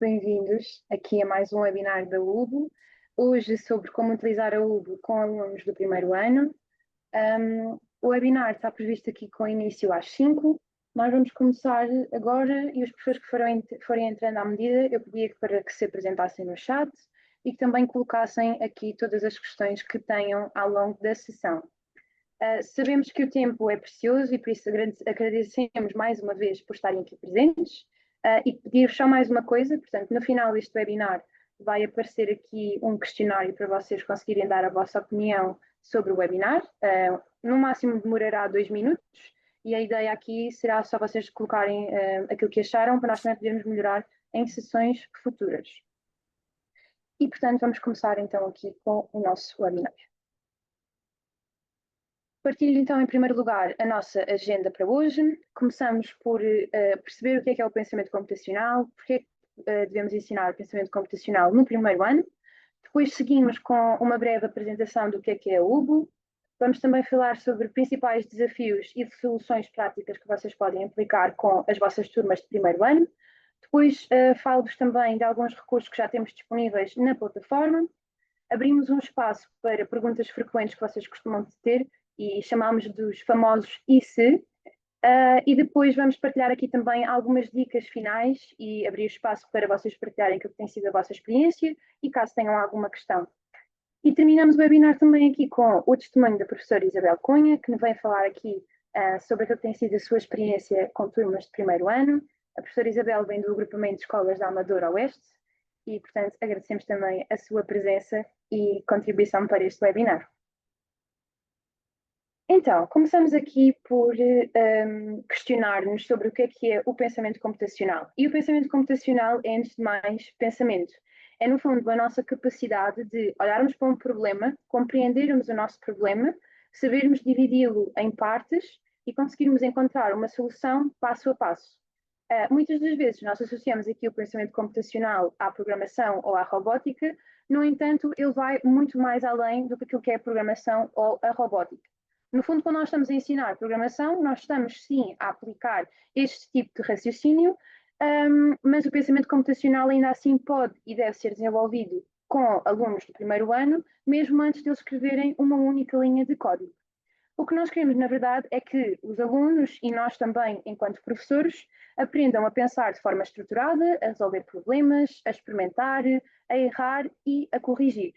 bem-vindos aqui a mais um webinar da UBO, hoje sobre como utilizar a UBO com alunos do primeiro ano. O webinar está previsto aqui com início às 5. Nós vamos começar agora e os professores que forem entrando à medida, eu pedia para que se apresentassem no chat e que também colocassem aqui todas as questões que tenham ao longo da sessão. Sabemos que o tempo é precioso e por isso agradecemos mais uma vez por estarem aqui presentes. E pedir só mais uma coisa, portanto, no final deste webinar vai aparecer aqui um questionário para vocês conseguirem dar a vossa opinião sobre o webinar. No máximo demorará 2 minutos e a ideia aqui será só vocês colocarem aquilo que acharam para nós também podermos melhorar em sessões futuras. E, portanto, vamos começar então aqui com o nosso webinar. Partilho então, em primeiro lugar, a nossa agenda para hoje. Começamos por perceber o que é o pensamento computacional, porque é que devemos ensinar o pensamento computacional no primeiro ano. Depois seguimos com uma breve apresentação do que é a UBO. Vamos também falar sobre principais desafios e soluções práticas que vocês podem aplicar com as vossas turmas de primeiro ano. Depois falo-vos também de alguns recursos que já temos disponíveis na plataforma. Abrimos um espaço para perguntas frequentes que vocês costumam ter e chamamos dos famosos e se, e depois vamos partilhar aqui também algumas dicas finais e abrir espaço para vocês partilharem o que tem sido a vossa experiência e caso tenham alguma questão. E terminamos o webinar também aqui com o testemunho da professora Isabel Cunha, que nos vem falar aqui sobre aquilo que tem sido a sua experiência com turmas de primeiro ano. A professora Isabel vem do agrupamento de escolas da Amadora Oeste e, portanto, agradecemos também a sua presença e contribuição para este webinar. Então, começamos aqui por questionar-nos sobre o que é o pensamento computacional. E o pensamento computacional é, antes de mais, pensamento. É, no fundo, a nossa capacidade de olharmos para um problema, compreendermos o nosso problema, sabermos dividi-lo em partes e conseguirmos encontrar uma solução passo a passo. Muitas das vezes nós associamos aqui o pensamento computacional à programação ou à robótica, no entanto, ele vai muito mais além do que aquilo que é a programação ou a robótica. No fundo, quando nós estamos a ensinar programação, nós estamos sim a aplicar este tipo de raciocínio, mas o pensamento computacional ainda assim pode e deve ser desenvolvido com alunos do primeiro ano, mesmo antes de eles escreverem uma única linha de código. O que nós queremos, na verdade, é que os alunos e nós também, enquanto professores, aprendam a pensar de forma estruturada, a resolver problemas, a experimentar, a errar e a corrigir.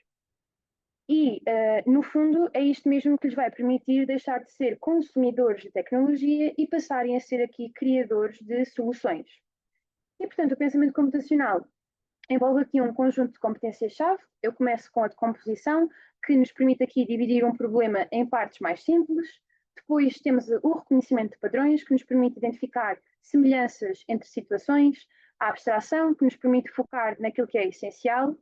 E, no fundo, é isto mesmo que lhes vai permitir deixar de ser consumidores de tecnologia e passarem a ser aqui criadores de soluções. E, portanto, o pensamento computacional envolve aqui um conjunto de competências-chave. Eu começo com a decomposição, que nos permite aqui dividir um problema em partes mais simples. Depois temos o reconhecimento de padrões, que nos permite identificar semelhanças entre situações. A abstração, que nos permite focar naquilo que é essencial.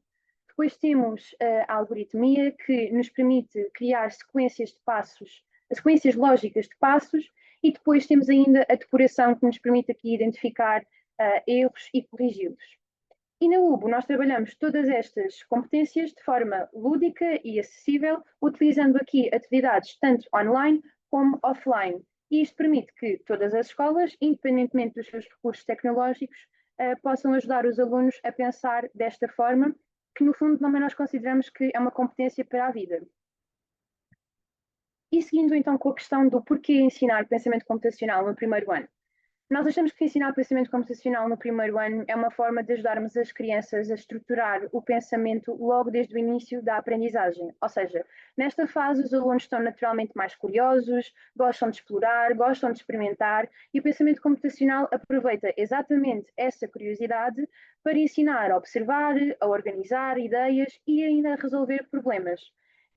Depois temos a algoritmia, que nos permite criar sequências de passos, sequências lógicas de passos, e depois temos ainda a depuração, que nos permite aqui identificar erros e corrigi-los. E na UBO nós trabalhamos todas estas competências de forma lúdica e acessível, utilizando aqui atividades tanto online como offline. E isto permite que todas as escolas, independentemente dos seus recursos tecnológicos, possam ajudar os alunos a pensar desta forma, que no fundo também nós consideramos que é uma competência para a vida. E seguindo então com a questão do porquê ensinar pensamento computacional no primeiro ano. Nós achamos que ensinar pensamento computacional no primeiro ano é uma forma de ajudarmos as crianças a estruturar o pensamento logo desde o início da aprendizagem. Ou seja, nesta fase os alunos estão naturalmente mais curiosos, gostam de explorar, gostam de experimentar e o pensamento computacional aproveita exatamente essa curiosidade para ensinar a observar, a organizar ideias e ainda a resolver problemas.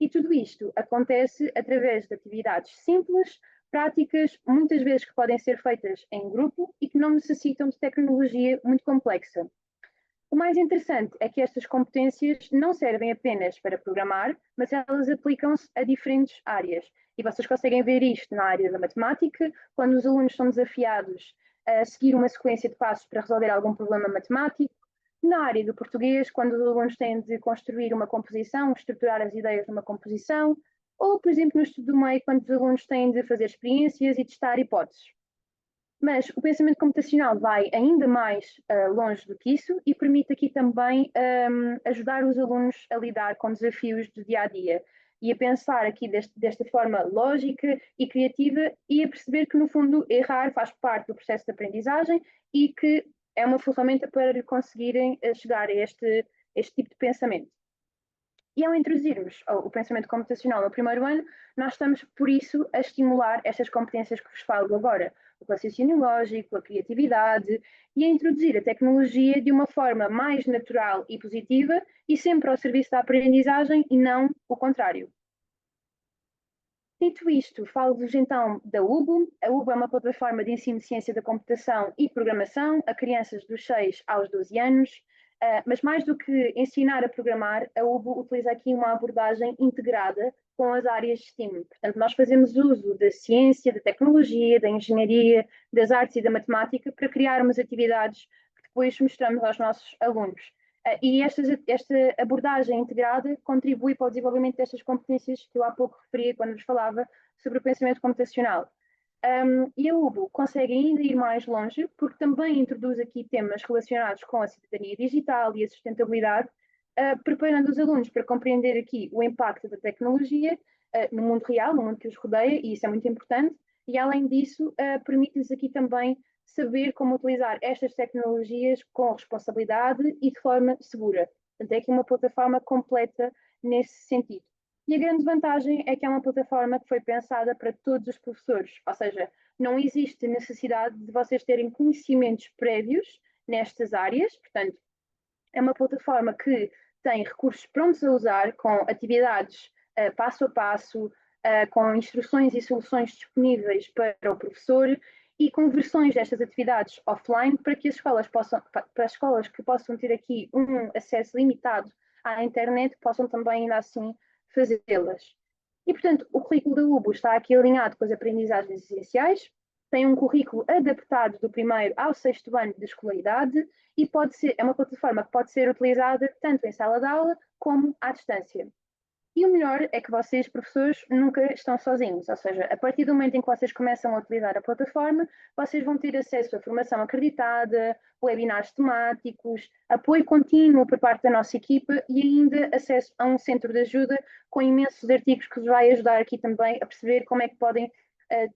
E tudo isto acontece através de atividades simples, práticas, muitas vezes que podem ser feitas em grupo e que não necessitam de tecnologia muito complexa. O mais interessante é que estas competências não servem apenas para programar, mas elas aplicam-se a diferentes áreas. E vocês conseguem ver isto na área da matemática, quando os alunos são desafiados a seguir uma sequência de passos para resolver algum problema matemático. Na área do português, quando os alunos têm de construir uma composição, estruturar as ideias numa composição, ou, por exemplo, no estudo do meio, quando os alunos têm de fazer experiências e testar hipóteses. Mas o pensamento computacional vai ainda mais longe do que isso e permite aqui também ajudar os alunos a lidar com desafios do dia a dia e a pensar aqui desta forma lógica e criativa e a perceber que, no fundo, errar faz parte do processo de aprendizagem e que é uma ferramenta para conseguirem chegar a este tipo de pensamento. E ao introduzirmos o pensamento computacional no primeiro ano, nós estamos, por isso, a estimular estas competências que vos falo agora, o raciocínio lógico, a criatividade, e a introduzir a tecnologia de uma forma mais natural e positiva e sempre ao serviço da aprendizagem e não o contrário. Dito isto, falo-vos então da UBO. A UBO é uma plataforma de ensino de ciência da computação e programação a crianças dos 6 aos 12 anos, mas mais do que ensinar a programar, a UBO utiliza aqui uma abordagem integrada com as áreas de STEAM. Portanto, nós fazemos uso da ciência, da tecnologia, da engenharia, das artes e da matemática para criarmos atividades que depois mostramos aos nossos alunos. E esta abordagem integrada contribui para o desenvolvimento destas competências que eu há pouco referi quando vos falava sobre o pensamento computacional. E a UBO consegue ainda ir mais longe, porque também introduz aqui temas relacionados com a cidadania digital e a sustentabilidade, preparando os alunos para compreender aqui o impacto da tecnologia no mundo real, no mundo que os rodeia, e isso é muito importante, e além disso, permite-lhes aqui também saber como utilizar estas tecnologias com responsabilidade e de forma segura. Portanto, é aqui uma plataforma completa nesse sentido. E a grande vantagem é que é uma plataforma que foi pensada para todos os professores, ou seja, não existe necessidade de vocês terem conhecimentos prévios nestas áreas, portanto, é uma plataforma que tem recursos prontos a usar, com atividades passo a passo, com instruções e soluções disponíveis para o professor e com versões destas atividades offline para que as escolas para as escolas que possam ter aqui um acesso limitado à internet, possam também ainda assim fazê-las. E, portanto, o currículo da UBO está aqui alinhado com as aprendizagens essenciais, tem um currículo adaptado do primeiro ao sexto ano de escolaridade e é uma plataforma que pode ser utilizada tanto em sala de aula como à distância. E o melhor é que vocês, professores, nunca estão sozinhos, ou seja, a partir do momento em que vocês começam a utilizar a plataforma, vocês vão ter acesso a formação acreditada, webinars temáticos, apoio contínuo por parte da nossa equipa e ainda acesso a um centro de ajuda com imensos artigos que vos vai ajudar aqui também a perceber como é que podem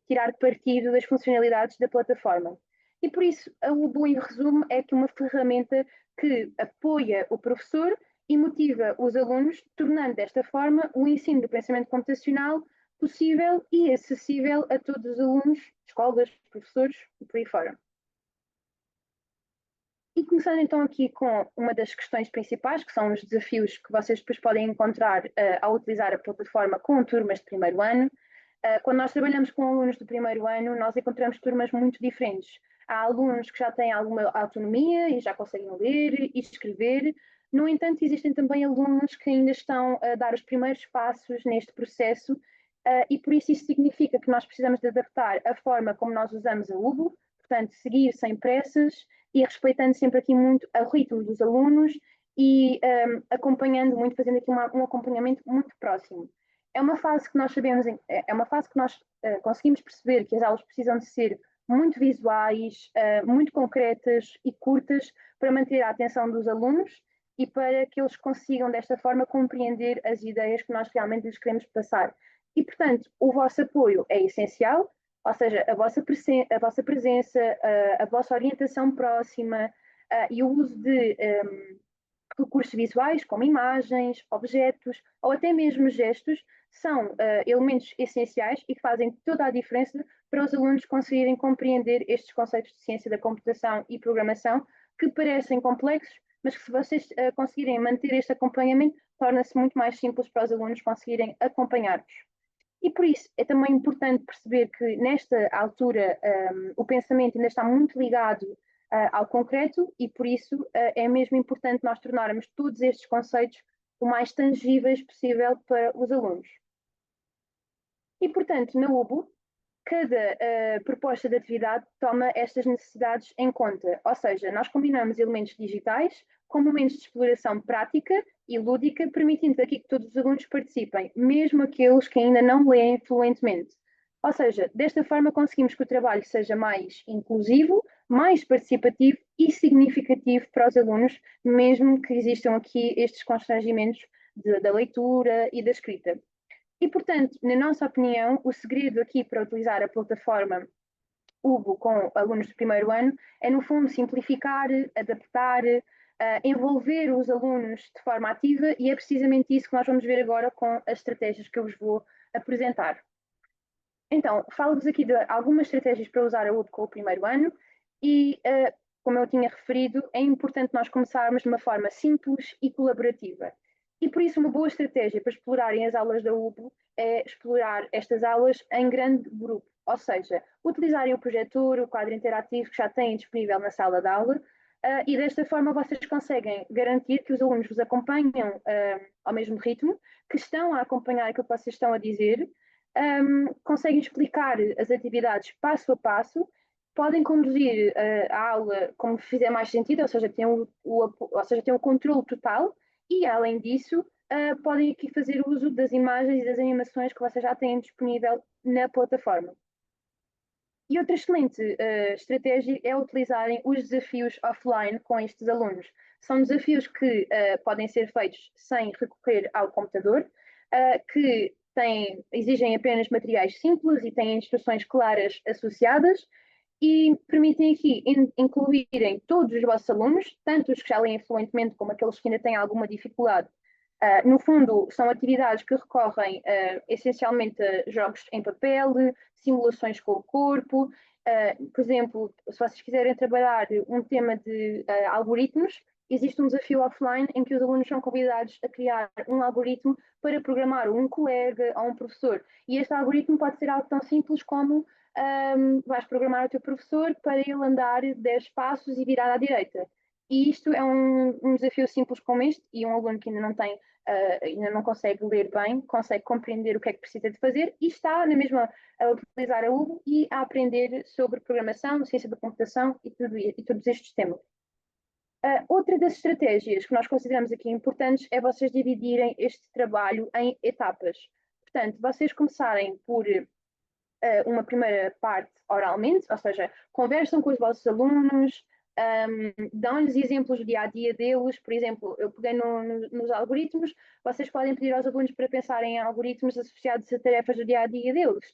tirar partido das funcionalidades da plataforma. E por isso, a UBO, em resumo, é que uma ferramenta que apoia o professor e motiva os alunos, tornando desta forma o ensino do pensamento computacional possível e acessível a todos os alunos, escolas, professores e por aí fora. E começando então aqui com uma das questões principais, que são os desafios que vocês depois podem encontrar ao utilizar a plataforma com turmas de primeiro ano. Quando nós trabalhamos com alunos do primeiro ano, nós encontramos turmas muito diferentes. Há alunos que já têm alguma autonomia e já conseguem ler e escrever. No entanto, existem também alunos que ainda estão a dar os primeiros passos neste processo e por isso significa que nós precisamos de adaptar a forma como nós usamos a UBO, portanto, seguir sem pressas e respeitando sempre aqui muito o ritmo dos alunos e acompanhando muito, fazendo aqui um acompanhamento muito próximo. É uma fase que nós sabemos, é uma fase que nós conseguimos perceber que as aulas precisam de ser muito visuais, muito concretas e curtas para manter a atenção dos alunos e para que eles consigam desta forma compreender as ideias que nós realmente lhes queremos passar. E, portanto, o vosso apoio é essencial, ou seja, a vossa presença, a vossa orientação próxima e o uso de recursos visuais, como imagens, objetos ou até mesmo gestos, são elementos essenciais e que fazem toda a diferença para os alunos conseguirem compreender estes conceitos de ciência da computação e programação que parecem complexos, mas que se vocês conseguirem manter este acompanhamento, torna-se muito mais simples para os alunos conseguirem acompanhar-vos. E por isso é também importante perceber que nesta altura o pensamento ainda está muito ligado ao concreto e por isso é mesmo importante nós tornarmos todos estes conceitos o mais tangíveis possível para os alunos. E portanto, na UBO, cada proposta de atividade toma estas necessidades em conta, ou seja, nós combinamos elementos digitais com momentos de exploração prática e lúdica, permitindo aqui que todos os alunos participem, mesmo aqueles que ainda não leem fluentemente. Ou seja, desta forma conseguimos que o trabalho seja mais inclusivo, mais participativo e significativo para os alunos, mesmo que existam aqui estes constrangimentos da leitura e da escrita. E, portanto, na nossa opinião, o segredo aqui para utilizar a plataforma Hugo com alunos do primeiro ano é, no fundo, simplificar, adaptar, envolver os alunos de forma ativa, e é precisamente isso que nós vamos ver agora com as estratégias que eu vos vou apresentar. Então, falo-vos aqui de algumas estratégias para usar a UB com o primeiro ano e, como eu tinha referido, é importante nós começarmos de uma forma simples e colaborativa. E por isso uma boa estratégia para explorarem as aulas da UB é explorar estas aulas em grande grupo, ou seja, utilizarem o projetor, o quadro interativo que já têm disponível na sala de aula, e desta forma vocês conseguem garantir que os alunos vos acompanham ao mesmo ritmo, que estão a acompanhar aquilo que vocês estão a dizer, conseguem explicar as atividades passo a passo, podem conduzir a aula como fizer mais sentido, ou seja, têm o controle total, e além disso, podem aqui fazer uso das imagens e das animações que vocês já têm disponível na plataforma. E outra excelente estratégia é utilizarem os desafios offline com estes alunos. São desafios que podem ser feitos sem recorrer ao computador, que exigem apenas materiais simples e têm instruções claras associadas, e permitem aqui incluírem todos os vossos alunos, tanto os que já leem fluentemente como aqueles que ainda têm alguma dificuldade. No fundo, são atividades que recorrem essencialmente a jogos em papel, simulações com o corpo. Por exemplo, se vocês quiserem trabalhar um tema de algoritmos, existe um desafio offline em que os alunos são convidados a criar um algoritmo para programar um colega ou um professor. E este algoritmo pode ser algo tão simples como vais programar o teu professor para ele andar 10 passos e virar à direita. E isto é um desafio simples como este, e um aluno que ainda não consegue ler bem, consegue compreender o que é que precisa de fazer e está na mesma a utilizar a UB e a aprender sobre programação, ciência da computação e todos estes temas. Outra das estratégias que nós consideramos aqui importantes é vocês dividirem este trabalho em etapas. Portanto, vocês começarem por uma primeira parte oralmente, ou seja, conversam com os vossos alunos, dão-lhes exemplos do dia a dia deles. Por exemplo, eu peguei nos algoritmos, vocês podem pedir aos alunos para pensarem em algoritmos associados a tarefas do dia a dia deles.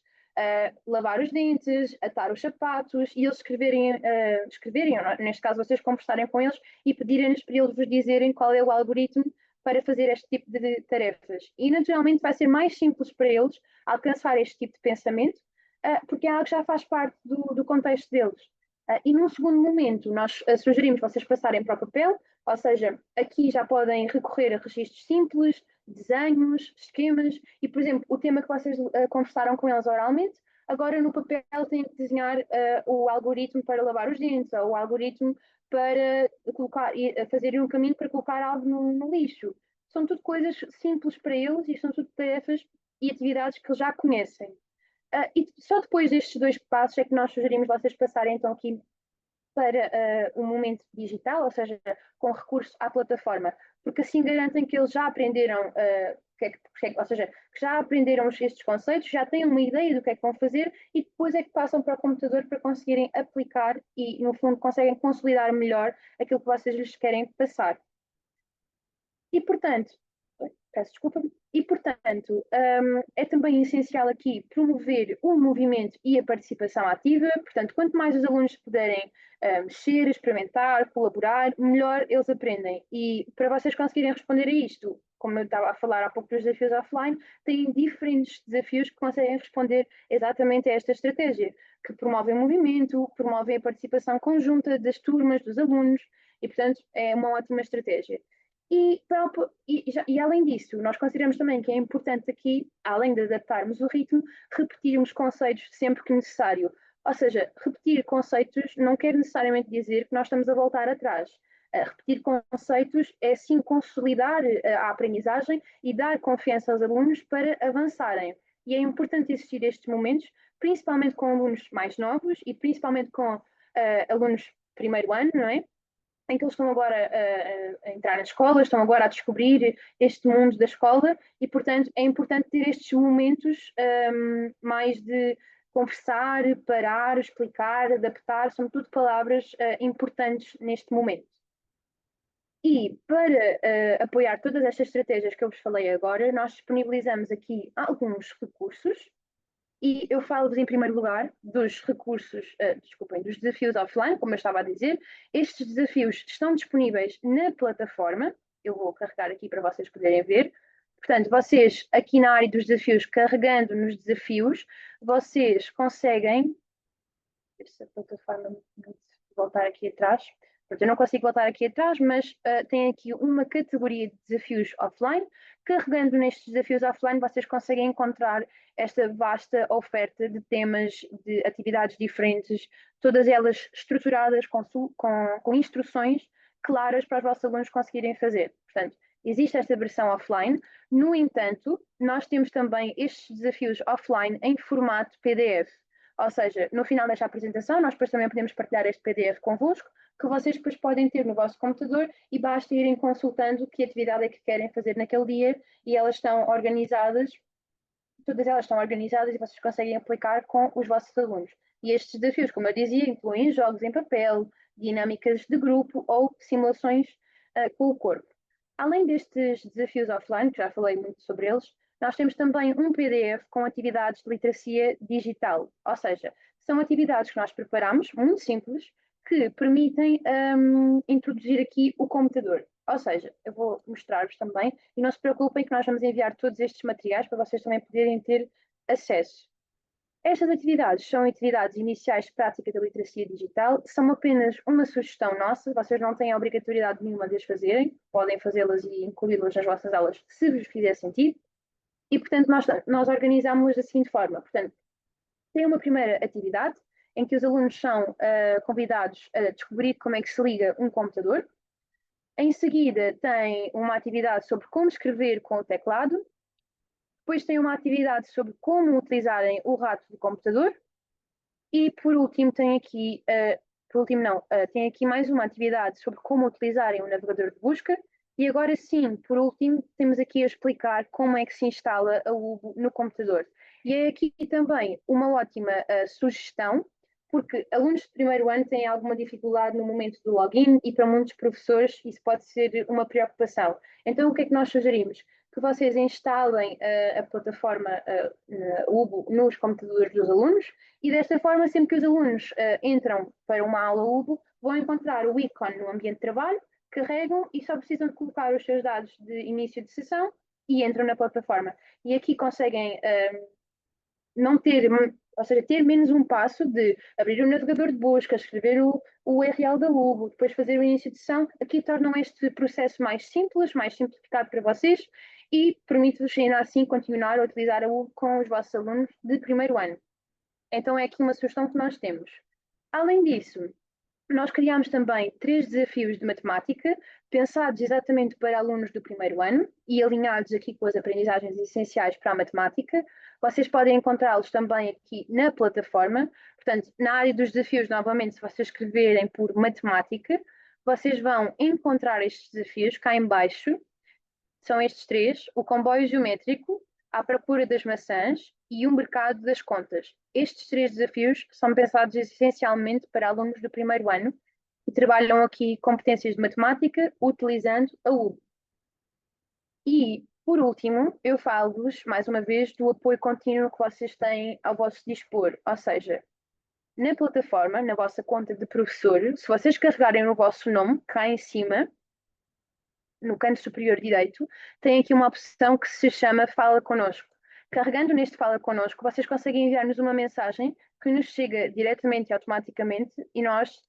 Lavar os dentes, atar os sapatos, e eles escreverem, ou neste caso vocês conversarem com eles e pedirem-lhes para eles vos dizerem qual é o algoritmo para fazer este tipo de tarefas. E naturalmente vai ser mais simples para eles alcançar este tipo de pensamento, porque é algo que já faz parte do contexto deles. E num segundo momento, nós sugerimos vocês passarem para o papel, ou seja, aqui já podem recorrer a registros simples, desenhos, esquemas, e, por exemplo, o tema que vocês conversaram com eles oralmente, agora no papel têm que desenhar o algoritmo para lavar os dentes, ou o algoritmo para fazer um caminho para colocar algo no lixo. São tudo coisas simples para eles e são tudo tarefas e atividades que eles já conhecem. E só depois destes dois passos é que nós sugerimos vocês passarem então aqui para um momento digital, ou seja, com recurso à plataforma, porque assim garantem que eles já aprenderam, ou seja, que já aprenderam estes conceitos, já têm uma ideia do que é que vão fazer e depois é que passam para o computador para conseguirem aplicar e, no fundo, conseguem consolidar melhor aquilo que vocês lhes querem passar. E, portanto, peço desculpa, e, portanto, é também essencial aqui promover o movimento e a participação ativa. Portanto, quanto mais os alunos puderem mexer, experimentar, colaborar, melhor eles aprendem. E para vocês conseguirem responder a isto, como eu estava a falar há pouco dos desafios offline, têm diferentes desafios que conseguem responder exatamente a esta estratégia, que promovem o movimento, promovem a participação conjunta das turmas, dos alunos, e, portanto, é uma ótima estratégia. E além disso, nós consideramos também que é importante aqui, além de adaptarmos o ritmo, repetirmos conceitos sempre que necessário. Ou seja, repetir conceitos não quer necessariamente dizer que nós estamos a voltar atrás. Repetir conceitos é sim consolidar a aprendizagem e dar confiança aos alunos para avançarem. E é importante existir estes momentos, principalmente com alunos mais novos e principalmente com alunos primeiro ano, não é? Em que eles estão agora a entrar na escola, estão agora a descobrir este mundo da escola e, portanto, é importante ter estes momentos mais de conversar, parar, explicar, adaptar, são tudo palavras importantes neste momento. E para apoiar todas estas estratégias que eu vos falei agora, nós disponibilizamos aqui alguns recursos e eu falo-vos em primeiro lugar dos recursos, desculpem, dos desafios offline, como eu estava a dizer. Estes desafios estão disponíveis na plataforma, eu vou carregar aqui para vocês poderem ver. Portanto, vocês aqui na área dos desafios, carregando nos desafios, vocês conseguem, ver se a plataforma me voltar aqui atrás. Eu não consigo voltar aqui atrás, mas tem aqui uma categoria de desafios offline. Carregando nestes desafios offline, vocês conseguem encontrar esta vasta oferta de temas, de atividades diferentes, todas elas estruturadas com instruções claras para os vossos alunos conseguirem fazer. Portanto, existe esta versão offline. No entanto, nós temos também estes desafios offline em formato PDF. Ou seja, no final desta apresentação, nós depois também podemos partilhar este PDF convosco, que vocês depois podem ter no vosso computador e basta irem consultando que atividade é que querem fazer naquele dia e elas estão organizadas, todas elas estão organizadas e vocês conseguem aplicar com os vossos alunos. E estes desafios, como eu dizia, incluem jogos em papel, dinâmicas de grupo ou simulações com o corpo. Além destes desafios offline, que já falei muito sobre eles, nós temos também um PDF com atividades de literacia digital, ou seja, são atividades que nós preparamos, muito simples, que permitem introduzir aqui o computador. Ou seja, eu vou mostrar-vos também, e não se preocupem que nós vamos enviar todos estes materiais para vocês também poderem ter acesso. Estas atividades são atividades iniciais de prática da literacia digital, são apenas uma sugestão nossa, vocês não têm a obrigatoriedade nenhuma de as fazerem, podem fazê-las e incluí-las nas vossas aulas se vos fizer sentido, e portanto nós organizamos da seguinte forma, portanto, tem uma primeira atividade em que os alunos são convidados a descobrir como é que se liga um computador, em seguida tem uma atividade sobre como escrever com o teclado, depois tem uma atividade sobre como utilizarem o rato do computador e por último tem aqui, tem aqui mais uma atividade sobre como utilizarem o navegador de busca e agora sim, por último, temos aqui a explicar como é que se instala a UBO no computador. E é aqui também uma ótima sugestão, porque alunos de primeiro ano têm alguma dificuldade no momento do login e para muitos professores isso pode ser uma preocupação. Então o que é que nós sugerimos? Que vocês instalem a plataforma UBO nos computadores dos alunos e desta forma, sempre que os alunos entram para uma aula UBO, vão encontrar o ícone no ambiente de trabalho, carregam e só precisam de colocar os seus dados de início de sessão e entram na plataforma. E aqui conseguem não ter, ou seja, ter menos um passo de abrir o navegador de busca, escrever o URL da UBO, depois fazer o início de sessão. Aqui tornam este processo mais simples, mais simplificado para vocês e permite-vos ainda assim continuar a utilizar a UBO com os vossos alunos de primeiro ano. Então é aqui uma sugestão que nós temos. Além disso, nós criámos também 3 desafios de matemática, pensados exatamente para alunos do primeiro ano e alinhados aqui com as aprendizagens essenciais para a matemática. Vocês podem encontrá-los também aqui na plataforma. Portanto, na área dos desafios, novamente, se vocês escreverem por matemática, vocês vão encontrar estes desafios cá em baixo. São estes 3, o comboio geométrico, à procura das maçãs e o mercado das contas. Estes 3 desafios são pensados essencialmente para alunos do primeiro ano e trabalham aqui competências de matemática utilizando a UB. E, por último, eu falo-vos, mais uma vez, do apoio contínuo que vocês têm ao vosso dispor. Ou seja, na plataforma, na vossa conta de professor, se vocês carregarem o vosso nome cá em cima, no canto superior direito, tem aqui uma opção que se chama Fala Connosco. Carregando neste Fala Connosco, vocês conseguem enviar-nos uma mensagem que nos chega diretamente e automaticamente e nós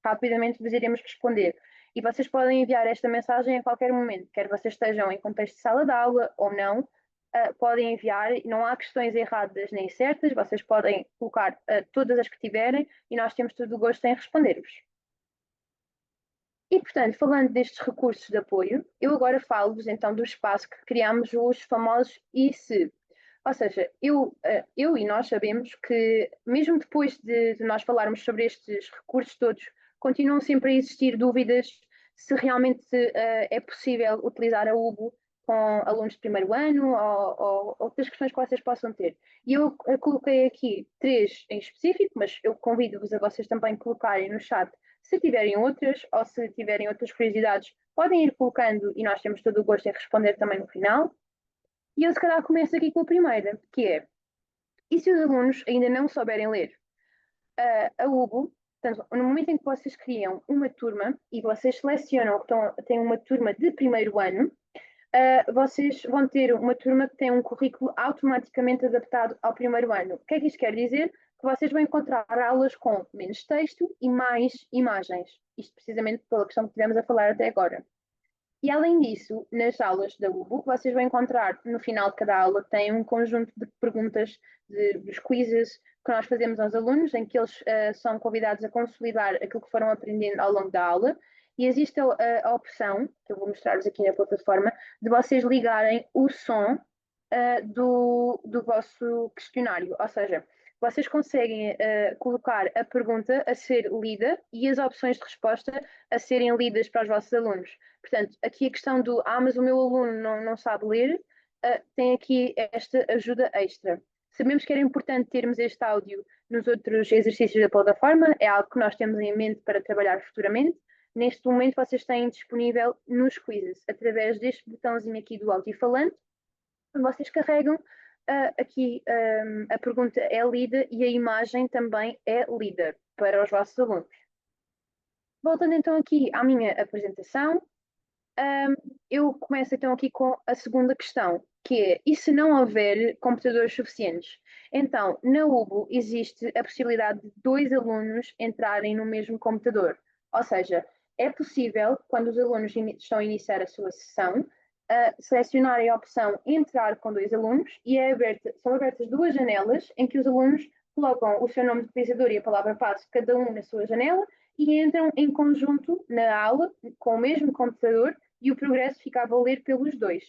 rapidamente vos iremos responder. E vocês podem enviar esta mensagem a qualquer momento, quer vocês estejam em contexto de sala de aula ou não, podem enviar, não há questões erradas nem certas, vocês podem colocar todas as que tiverem e nós temos todo o gosto em responder-vos. E, portanto, falando destes recursos de apoio, eu agora falo-vos então do espaço que criamos, os famosos IC. Ou seja, eu e nós sabemos que, mesmo depois de nós falarmos sobre estes recursos todos, continuam sempre a existir dúvidas se realmente é possível utilizar a UBO com alunos de primeiro ano ou outras questões que vocês possam ter. E eu coloquei aqui 3 em específico, mas eu convido-vos a vocês também colocarem no chat se tiverem outras ou se tiverem outras curiosidades, podem ir colocando e nós temos todo o gosto em responder também no final. E eu se calhar começo aqui com a primeira, que é, e se os alunos ainda não souberem ler? A UBO, portanto, no momento em que vocês criam uma turma e vocês selecionam que têm uma turma de primeiro ano, vocês vão ter uma turma que tem um currículo automaticamente adaptado ao primeiro ano. O que é que isto quer dizer? Que vocês vão encontrar aulas com menos texto e mais imagens. Isto precisamente pela questão que tivemos a falar até agora. E além disso, nas aulas da UBO, vocês vão encontrar no final de cada aula tem um conjunto de perguntas dos quizzes que nós fazemos aos alunos, em que eles são convidados a consolidar aquilo que foram aprendendo ao longo da aula. E existe a opção, que eu vou mostrar-vos aqui na plataforma, de vocês ligarem o som do vosso questionário. Ou seja, vocês conseguem colocar a pergunta a ser lida e as opções de resposta a serem lidas para os vossos alunos. Portanto, aqui a questão do mas o meu aluno não sabe ler, tem aqui esta ajuda extra. Sabemos que era importante termos este áudio nos outros exercícios da plataforma, é algo que nós temos em mente para trabalhar futuramente. Neste momento, vocês têm disponível nos quizzes, através deste botãozinho aqui do altifalante, vocês carregam aqui a pergunta é lida e a imagem também é lida para os vossos alunos. Voltando então aqui à minha apresentação, eu começo então aqui com a segunda questão, que é, e se não houver computadores suficientes? Então, na UBO existe a possibilidade de 2 alunos entrarem no mesmo computador. Ou seja, é possível, quando os alunos estão a iniciar a sua sessão, selecionarem a opção entrar com 2 alunos e são abertas 2 janelas em que os alunos colocam o seu nome de utilizador e a palavra passe, cada um na sua janela, e entram em conjunto na aula com o mesmo computador e o progresso fica a valer pelos 2.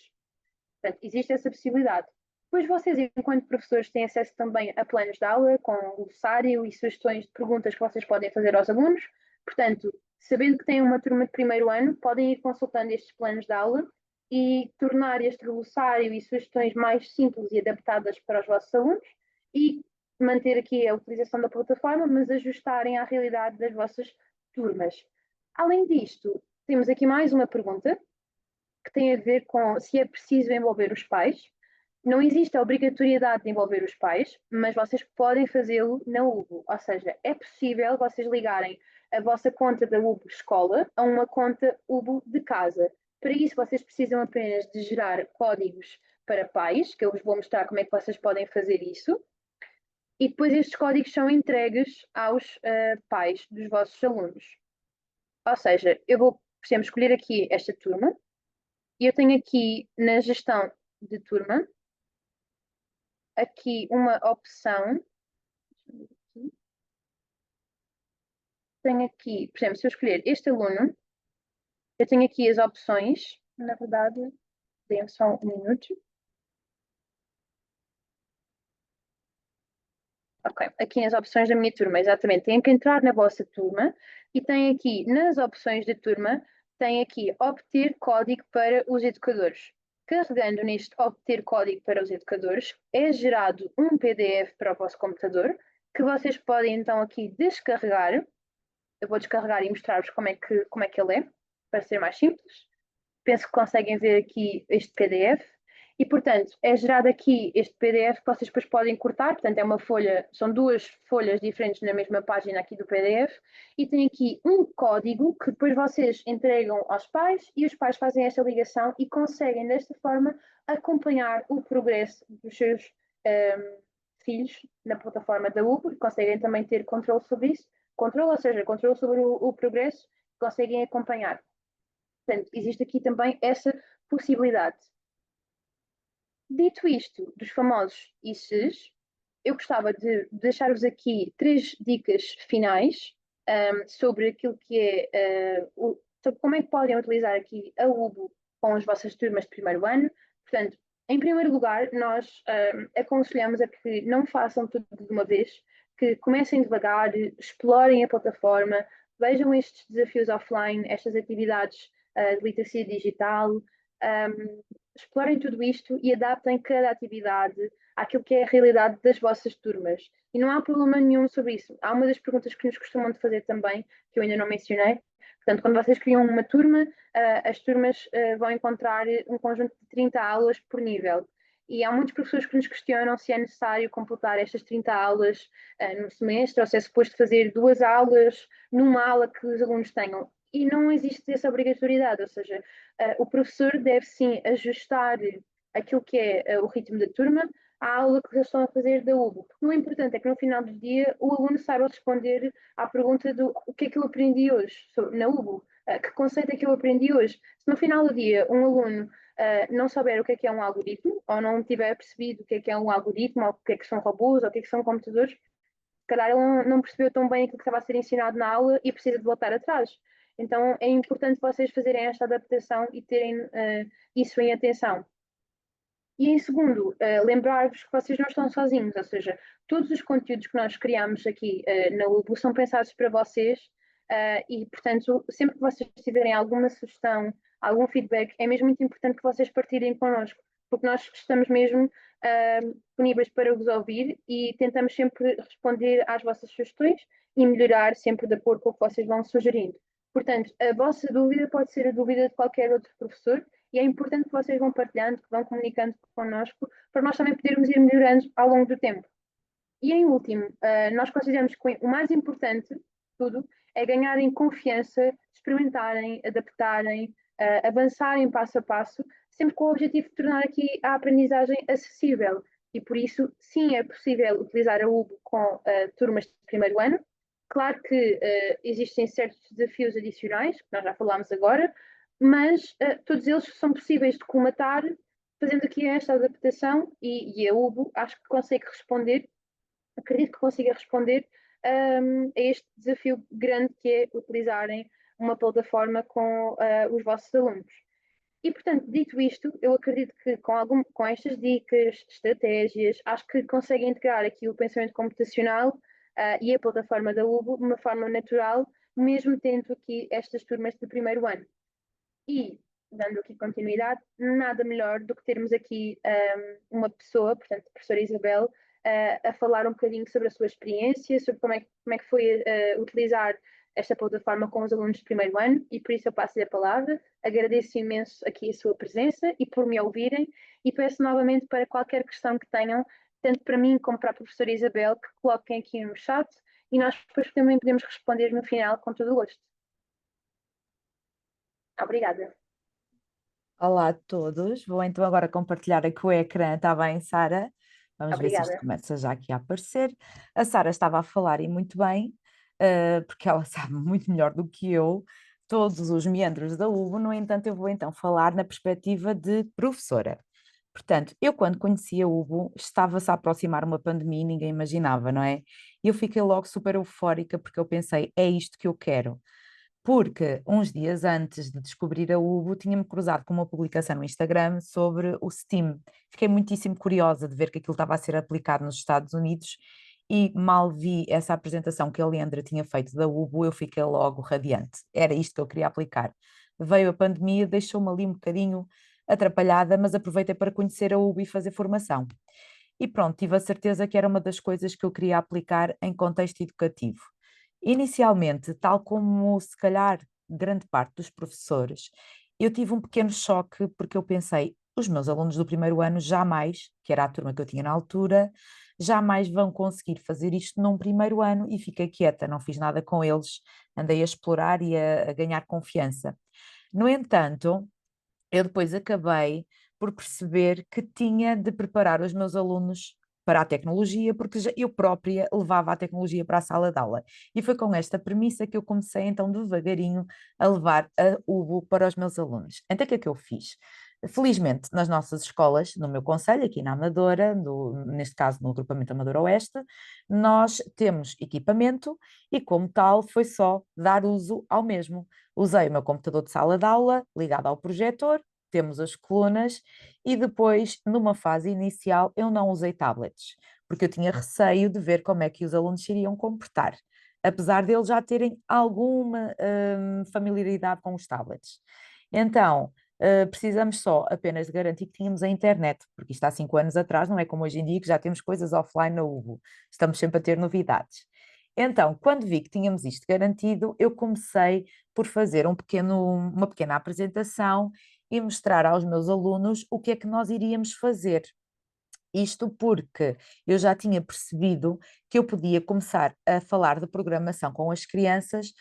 Portanto, existe essa possibilidade. Depois vocês, enquanto professores, têm acesso também a planos de aula com glossário e sugestões de perguntas que vocês podem fazer aos alunos. Portanto, sabendo que têm uma turma de primeiro ano, podem ir consultando estes planos de aula e tornar este glossário e sugestões mais simples e adaptadas para os vossos alunos e manter aqui a utilização da plataforma, mas ajustarem à realidade das vossas turmas. Além disto, temos aqui mais uma pergunta que tem a ver com se é preciso envolver os pais. Não existe a obrigatoriedade de envolver os pais, mas vocês podem fazê-lo na UBO. Ou seja, é possível vocês ligarem a vossa conta da UBO Escola a uma conta UBO de casa. Para isso, vocês precisam apenas de gerar códigos para pais, que eu vos vou mostrar como é que vocês podem fazer isso. E depois estes códigos são entregues aos pais dos vossos alunos. Ou seja, eu vou, por exemplo, escolher aqui esta turma e eu tenho aqui na gestão de turma, aqui uma opção. Tenho aqui, por exemplo, se eu escolher este aluno, eu tenho aqui as opções. Na verdade, deem só um minuto. Ok, aqui nas opções da minha turma, exatamente. Tem que entrar na vossa turma e tem aqui nas opções da turma, tem aqui obter código para os educadores. Carregando neste obter código para os educadores, é gerado um PDF para o vosso computador que vocês podem então aqui descarregar. Eu vou descarregar e mostrar-vos como é que ele é, para ser mais simples. Penso que conseguem ver aqui este PDF. E, portanto, é gerado aqui este PDF que vocês depois podem cortar. Portanto, é uma folha, são 2 folhas diferentes na mesma página aqui do PDF. E tem aqui um código que depois vocês entregam aos pais e os pais fazem esta ligação e conseguem, desta forma, acompanhar o progresso dos seus filhos na plataforma da UBO e conseguem também ter controle sobre isso. Controle, ou seja, controle sobre o progresso, conseguem acompanhar. Portanto, existe aqui também essa possibilidade. Dito isto dos famosos ICs, eu gostava de deixar-vos aqui 3 dicas finais sobre aquilo que é sobre como é que podem utilizar aqui a UBO com as vossas turmas de primeiro ano. Portanto, em primeiro lugar, nós aconselhamos a que não façam tudo de uma vez, que comecem devagar, explorem a plataforma, vejam estes desafios offline, estas atividades de literacia digital, explorem tudo isto e adaptem cada atividade àquilo que é a realidade das vossas turmas. E não há problema nenhum sobre isso. Há uma das perguntas que nos costumam de fazer também, que eu ainda não mencionei. Portanto, quando vocês criam uma turma, as turmas vão encontrar um conjunto de 30 aulas por nível. E há muitos professores que nos questionam se é necessário completar estas 30 aulas no semestre, ou se é suposto fazer 2 aulas numa aula que os alunos tenham. E não existe essa obrigatoriedade, ou seja, o professor deve sim ajustar aquilo que é o ritmo da turma à aula que eles estão a fazer da UBO. Porque o importante é que no final do dia o aluno saiba responder à pergunta do o que é que eu aprendi hoje na UBO, que conceito é que eu aprendi hoje. Se no final do dia um aluno não souber o que é um algoritmo, ou não tiver percebido o que é um algoritmo, ou o que é que são robôs, ou o que é que são computadores, se calhar ele não percebeu tão bem aquilo que estava a ser ensinado na aula e precisa de voltar atrás. Então é importante vocês fazerem esta adaptação e terem isso em atenção. E em segundo, lembrar-vos que vocês não estão sozinhos, ou seja, todos os conteúdos que nós criamos aqui na UBO são pensados para vocês e, portanto, sempre que vocês tiverem alguma sugestão, algum feedback, é mesmo muito importante que vocês partilhem connosco, porque nós estamos mesmo disponíveis para vos ouvir e tentamos sempre responder às vossas sugestões e melhorar sempre de acordo com o que vocês vão sugerindo. Portanto, a vossa dúvida pode ser a dúvida de qualquer outro professor e é importante que vocês vão partilhando, que vão comunicando connosco, para nós também podermos ir melhorando ao longo do tempo. E em último, nós consideramos que o mais importante de tudo é ganharem confiança, experimentarem, adaptarem, avançarem passo a passo, sempre com o objetivo de tornar aqui a aprendizagem acessível. E por isso, sim, é possível utilizar a UBO com turmas de primeiro ano. Claro que existem certos desafios adicionais, que nós já falámos agora, mas todos eles são possíveis de colmatar fazendo aqui esta adaptação e a UBO acho que consegue responder, acredito que consiga responder a este desafio grande que é utilizarem uma plataforma com os vossos alunos. E, portanto, dito isto, eu acredito que com estas dicas, estratégias, acho que conseguem integrar aqui o pensamento computacional e a plataforma da UBO de uma forma natural, mesmo tendo aqui estas turmas de primeiro ano. E, dando aqui continuidade, nada melhor do que termos aqui uma pessoa, portanto, a professora Isabel, a falar um bocadinho sobre a sua experiência, sobre como é que foi utilizar esta plataforma com os alunos de primeiro ano, e por isso eu passo-lhe a palavra. Agradeço imenso aqui a sua presença e por me ouvirem, e peço novamente para qualquer questão que tenham, tanto para mim como para a professora Isabel, que coloquem aqui no chat, e nós depois também podemos responder no final com todo o gosto. Obrigada. Olá a todos, vou então agora compartilhar aqui o ecrã, está bem, Sara? Vamos ver se isto Obrigada. começa já aqui a aparecer. A Sara estava a falar e muito bem, porque ela sabe muito melhor do que eu todos os meandros da UBO, no entanto eu vou então falar na perspectiva de professora. Portanto, eu quando conheci a UBO estava-se a aproximar uma pandemia e ninguém imaginava, não é? E eu fiquei logo super eufórica porque eu pensei, é isto que eu quero, porque uns dias antes de descobrir a UBO, tinha-me cruzado com uma publicação no Instagram sobre o STEAM. Fiquei muitíssimo curiosa de ver que aquilo estava a ser aplicado nos Estados Unidos e mal vi essa apresentação que a Leandra tinha feito da UBO, eu fiquei logo radiante. Era isto que eu queria aplicar. Veio a pandemia, deixou-me ali um bocadinho atrapalhada, mas aproveitei para conhecer a UBO e fazer formação. E pronto, tive a certeza que era uma das coisas que eu queria aplicar em contexto educativo. Inicialmente, tal como se calhar grande parte dos professores, eu tive um pequeno choque porque eu pensei, os meus alunos do primeiro ano jamais, que era a turma que eu tinha na altura, jamais vão conseguir fazer isto num primeiro ano e fiquei quieta, não fiz nada com eles, andei a explorar e a ganhar confiança. No entanto, eu depois acabei por perceber que tinha de preparar os meus alunos para a tecnologia, porque eu própria levava a tecnologia para a sala de aula. E foi com esta premissa que eu comecei então devagarinho a levar a UBO para os meus alunos. Então o que é que eu fiz? Felizmente, nas nossas escolas, no meu concelho, aqui na Amadora, neste caso no agrupamento Amadora Oeste, nós temos equipamento e, como tal, foi só dar uso ao mesmo. Usei o meu computador de sala de aula ligado ao projetor, temos as colunas e depois, numa fase inicial, eu não usei tablets, porque eu tinha receio de ver como é que os alunos se iriam comportar, apesar deles já terem alguma familiaridade com os tablets. Então, precisamos só apenas de garantir que tínhamos a internet, porque isto há 5 anos atrás não é como hoje em dia que já temos coisas offline na UBO, estamos sempre a ter novidades. Então, quando vi que tínhamos isto garantido, eu comecei por fazer uma pequena apresentação e mostrar aos meus alunos o que é que nós iríamos fazer. Isto porque eu já tinha percebido que eu podia começar a falar de programação com as crianças,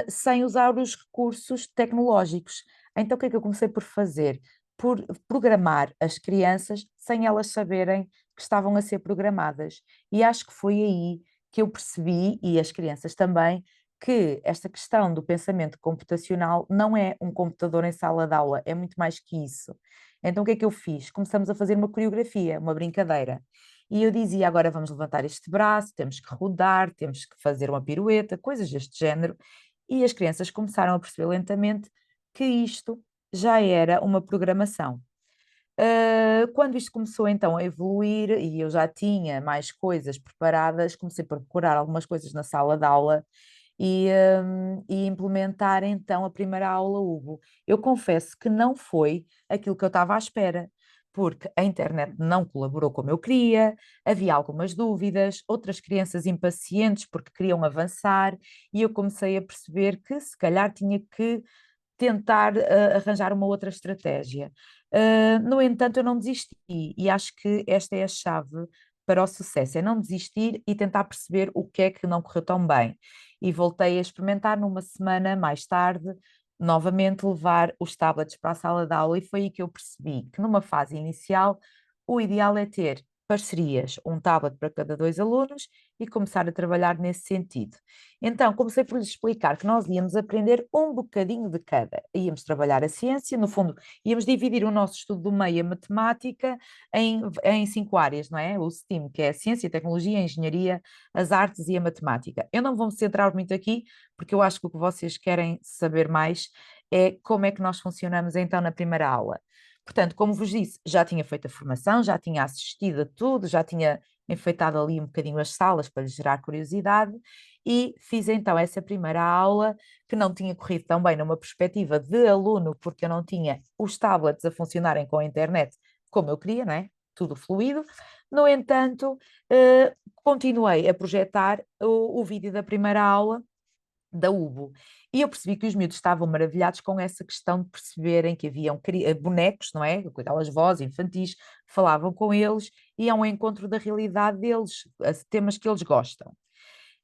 sem usar os recursos tecnológicos. Então, o que é que eu comecei por fazer? Por programar as crianças sem elas saberem que estavam a ser programadas. E acho que foi aí que eu percebi, e as crianças também, que esta questão do pensamento computacional não é um computador em sala de aula, é muito mais que isso. Então o que é que eu fiz? Começamos a fazer uma coreografia, uma brincadeira. E eu dizia, agora vamos levantar este braço, temos que rodar, temos que fazer uma pirueta, coisas deste género. E as crianças começaram a perceber lentamente que isto já era uma programação. Quando isto começou então a evoluir e eu já tinha mais coisas preparadas, comecei por procurar algumas coisas na sala de aula e implementar então a primeira aula Hugo. Eu confesso que não foi aquilo que eu estava à espera, porque a internet não colaborou como eu queria, havia algumas dúvidas, outras crianças impacientes porque queriam avançar, e eu comecei a perceber que se calhar tinha que tentar arranjar uma outra estratégia. No entanto, eu não desisti e acho que esta é a chave para o sucesso, é não desistir e tentar perceber o que é que não correu tão bem. E voltei a experimentar numa semana mais tarde, novamente levar os tablets para a sala de aula, e foi aí que eu percebi que numa fase inicial o ideal é ter parcerias, um tablet para cada 2 alunos, e começar a trabalhar nesse sentido. Então, comecei por lhes explicar que nós íamos aprender um bocadinho de cada. Íamos trabalhar a ciência, no fundo, íamos dividir o nosso estudo do meio, a matemática, em 5 áreas, não é? O STEAM, que é a ciência, a tecnologia, a engenharia, as artes e a matemática. Eu não vou me centrar muito aqui, porque eu acho que o que vocês querem saber mais é como é que nós funcionamos então na primeira aula. Portanto, como vos disse, já tinha feito a formação, já tinha assistido a tudo, já tinha enfeitado ali um bocadinho as salas para lhes gerar curiosidade, e fiz então essa primeira aula, que não tinha corrido tão bem numa perspectiva de aluno, porque eu não tinha os tablets a funcionarem com a internet como eu queria, não é? Tudo fluido. No entanto, continuei a projetar o vídeo da primeira aula da UBO. E eu percebi que os miúdos estavam maravilhados com essa questão de perceberem que haviam bonecos, não é? Com aquelas vozes infantis, falavam com eles, iam ao encontro da realidade deles, temas que eles gostam.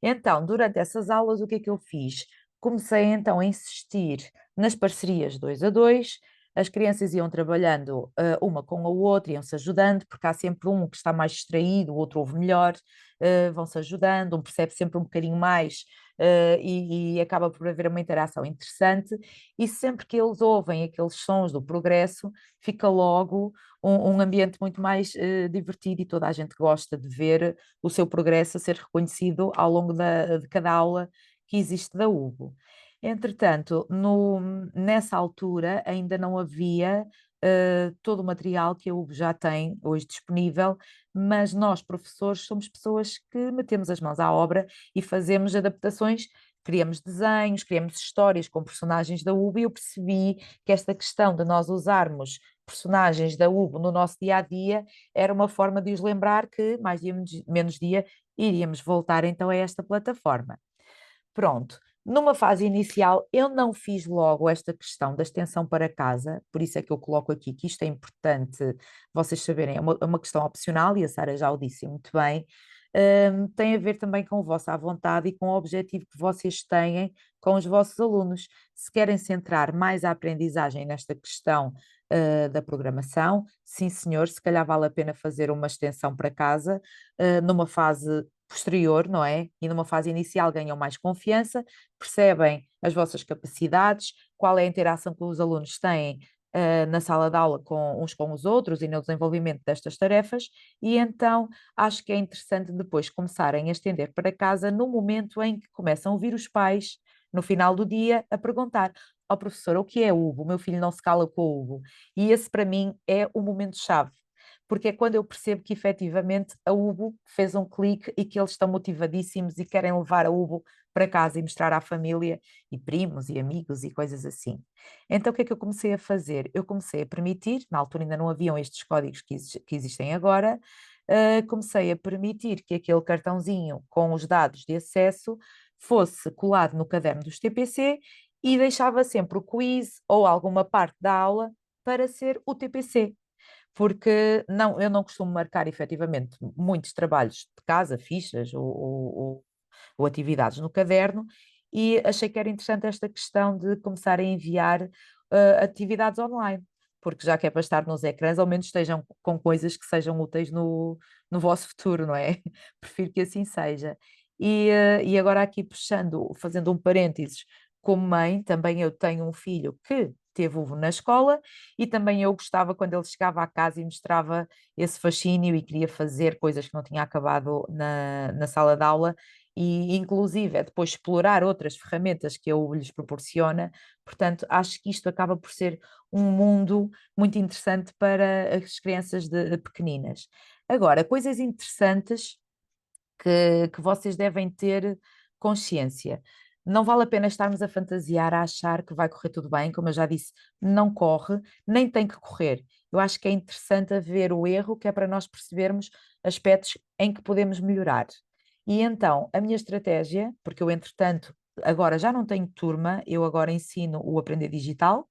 Então, durante essas aulas, o que é que eu fiz? Comecei então a insistir nas parcerias 2 a 2. As crianças iam trabalhando uma com a outra, iam-se ajudando, porque há sempre um que está mais distraído, o outro ouve melhor, vão-se ajudando, um percebe sempre um bocadinho mais, e acaba por haver uma interação interessante, e sempre que eles ouvem aqueles sons do progresso, fica logo um ambiente muito mais divertido, e toda a gente gosta de ver o seu progresso a ser reconhecido ao longo de cada aula que existe da UBO. Entretanto, nessa altura ainda não havia todo o material que a UBO já tem hoje disponível, mas nós, professores, somos pessoas que metemos as mãos à obra e fazemos adaptações, criamos desenhos, criamos histórias com personagens da UBO, e eu percebi que esta questão de nós usarmos personagens da UBO no nosso dia a dia era uma forma de os lembrar que mais dia menos dia iríamos voltar então a esta plataforma. Pronto. Numa fase inicial, eu não fiz logo esta questão da extensão para casa, por isso é que eu coloco aqui que isto é importante vocês saberem, é uma questão opcional, e a Sara já o disse muito bem. Tem a ver também com a vossa vontade e com o objetivo que vocês têm com os vossos alunos. Se querem centrar mais a aprendizagem nesta questão da programação, sim senhor, se calhar vale a pena fazer uma extensão para casa, numa fase posterior, não é? E numa fase inicial ganham mais confiança, percebem as vossas capacidades, qual é a interação que os alunos têm na sala de aula uns com os outros e no desenvolvimento destas tarefas, e então acho que é interessante depois começarem a estender para casa no momento em que começam a ouvir os pais, no final do dia, a perguntar: ó professor, o que é Hugo? O meu filho não se cala com o Hugo. E esse para mim é o momento-chave, porque é quando eu percebo que efetivamente a Ubo fez um clique e que eles estão motivadíssimos e querem levar a Ubo para casa e mostrar à família e primos e amigos e coisas assim. Então o que é que eu comecei a fazer? Eu comecei a permitir, na altura ainda não haviam estes códigos que existem agora, comecei a permitir que aquele cartãozinho com os dados de acesso fosse colado no caderno dos TPC e deixava sempre o quiz ou alguma parte da aula para ser o TPC, porque não, eu não costumo marcar efetivamente muitos trabalhos de casa, fichas ou atividades no caderno, e achei que era interessante esta questão de começar a enviar atividades online, porque já que é para estar nos ecrãs, ao menos estejam com coisas que sejam úteis no vosso futuro, não é? Prefiro que assim seja. E agora aqui puxando, fazendo um parênteses, como mãe, também eu tenho um filho que teve uvo na escola e também eu gostava quando ele chegava à casa e mostrava esse fascínio e queria fazer coisas que não tinha acabado na sala de aula e inclusive é depois explorar outras ferramentas que a U lhes proporciona. Portanto, acho que isto acaba por ser um mundo muito interessante para as crianças de pequeninas. Agora, coisas interessantes que vocês devem ter consciência. Não vale a pena estarmos a fantasiar, a achar que vai correr tudo bem, como eu já disse, não corre, nem tem que correr. Eu acho que é interessante haver o erro, que é para nós percebermos aspectos em que podemos melhorar. E então, a minha estratégia, porque eu, entretanto, agora já não tenho turma, eu agora ensino o Aprender Digital,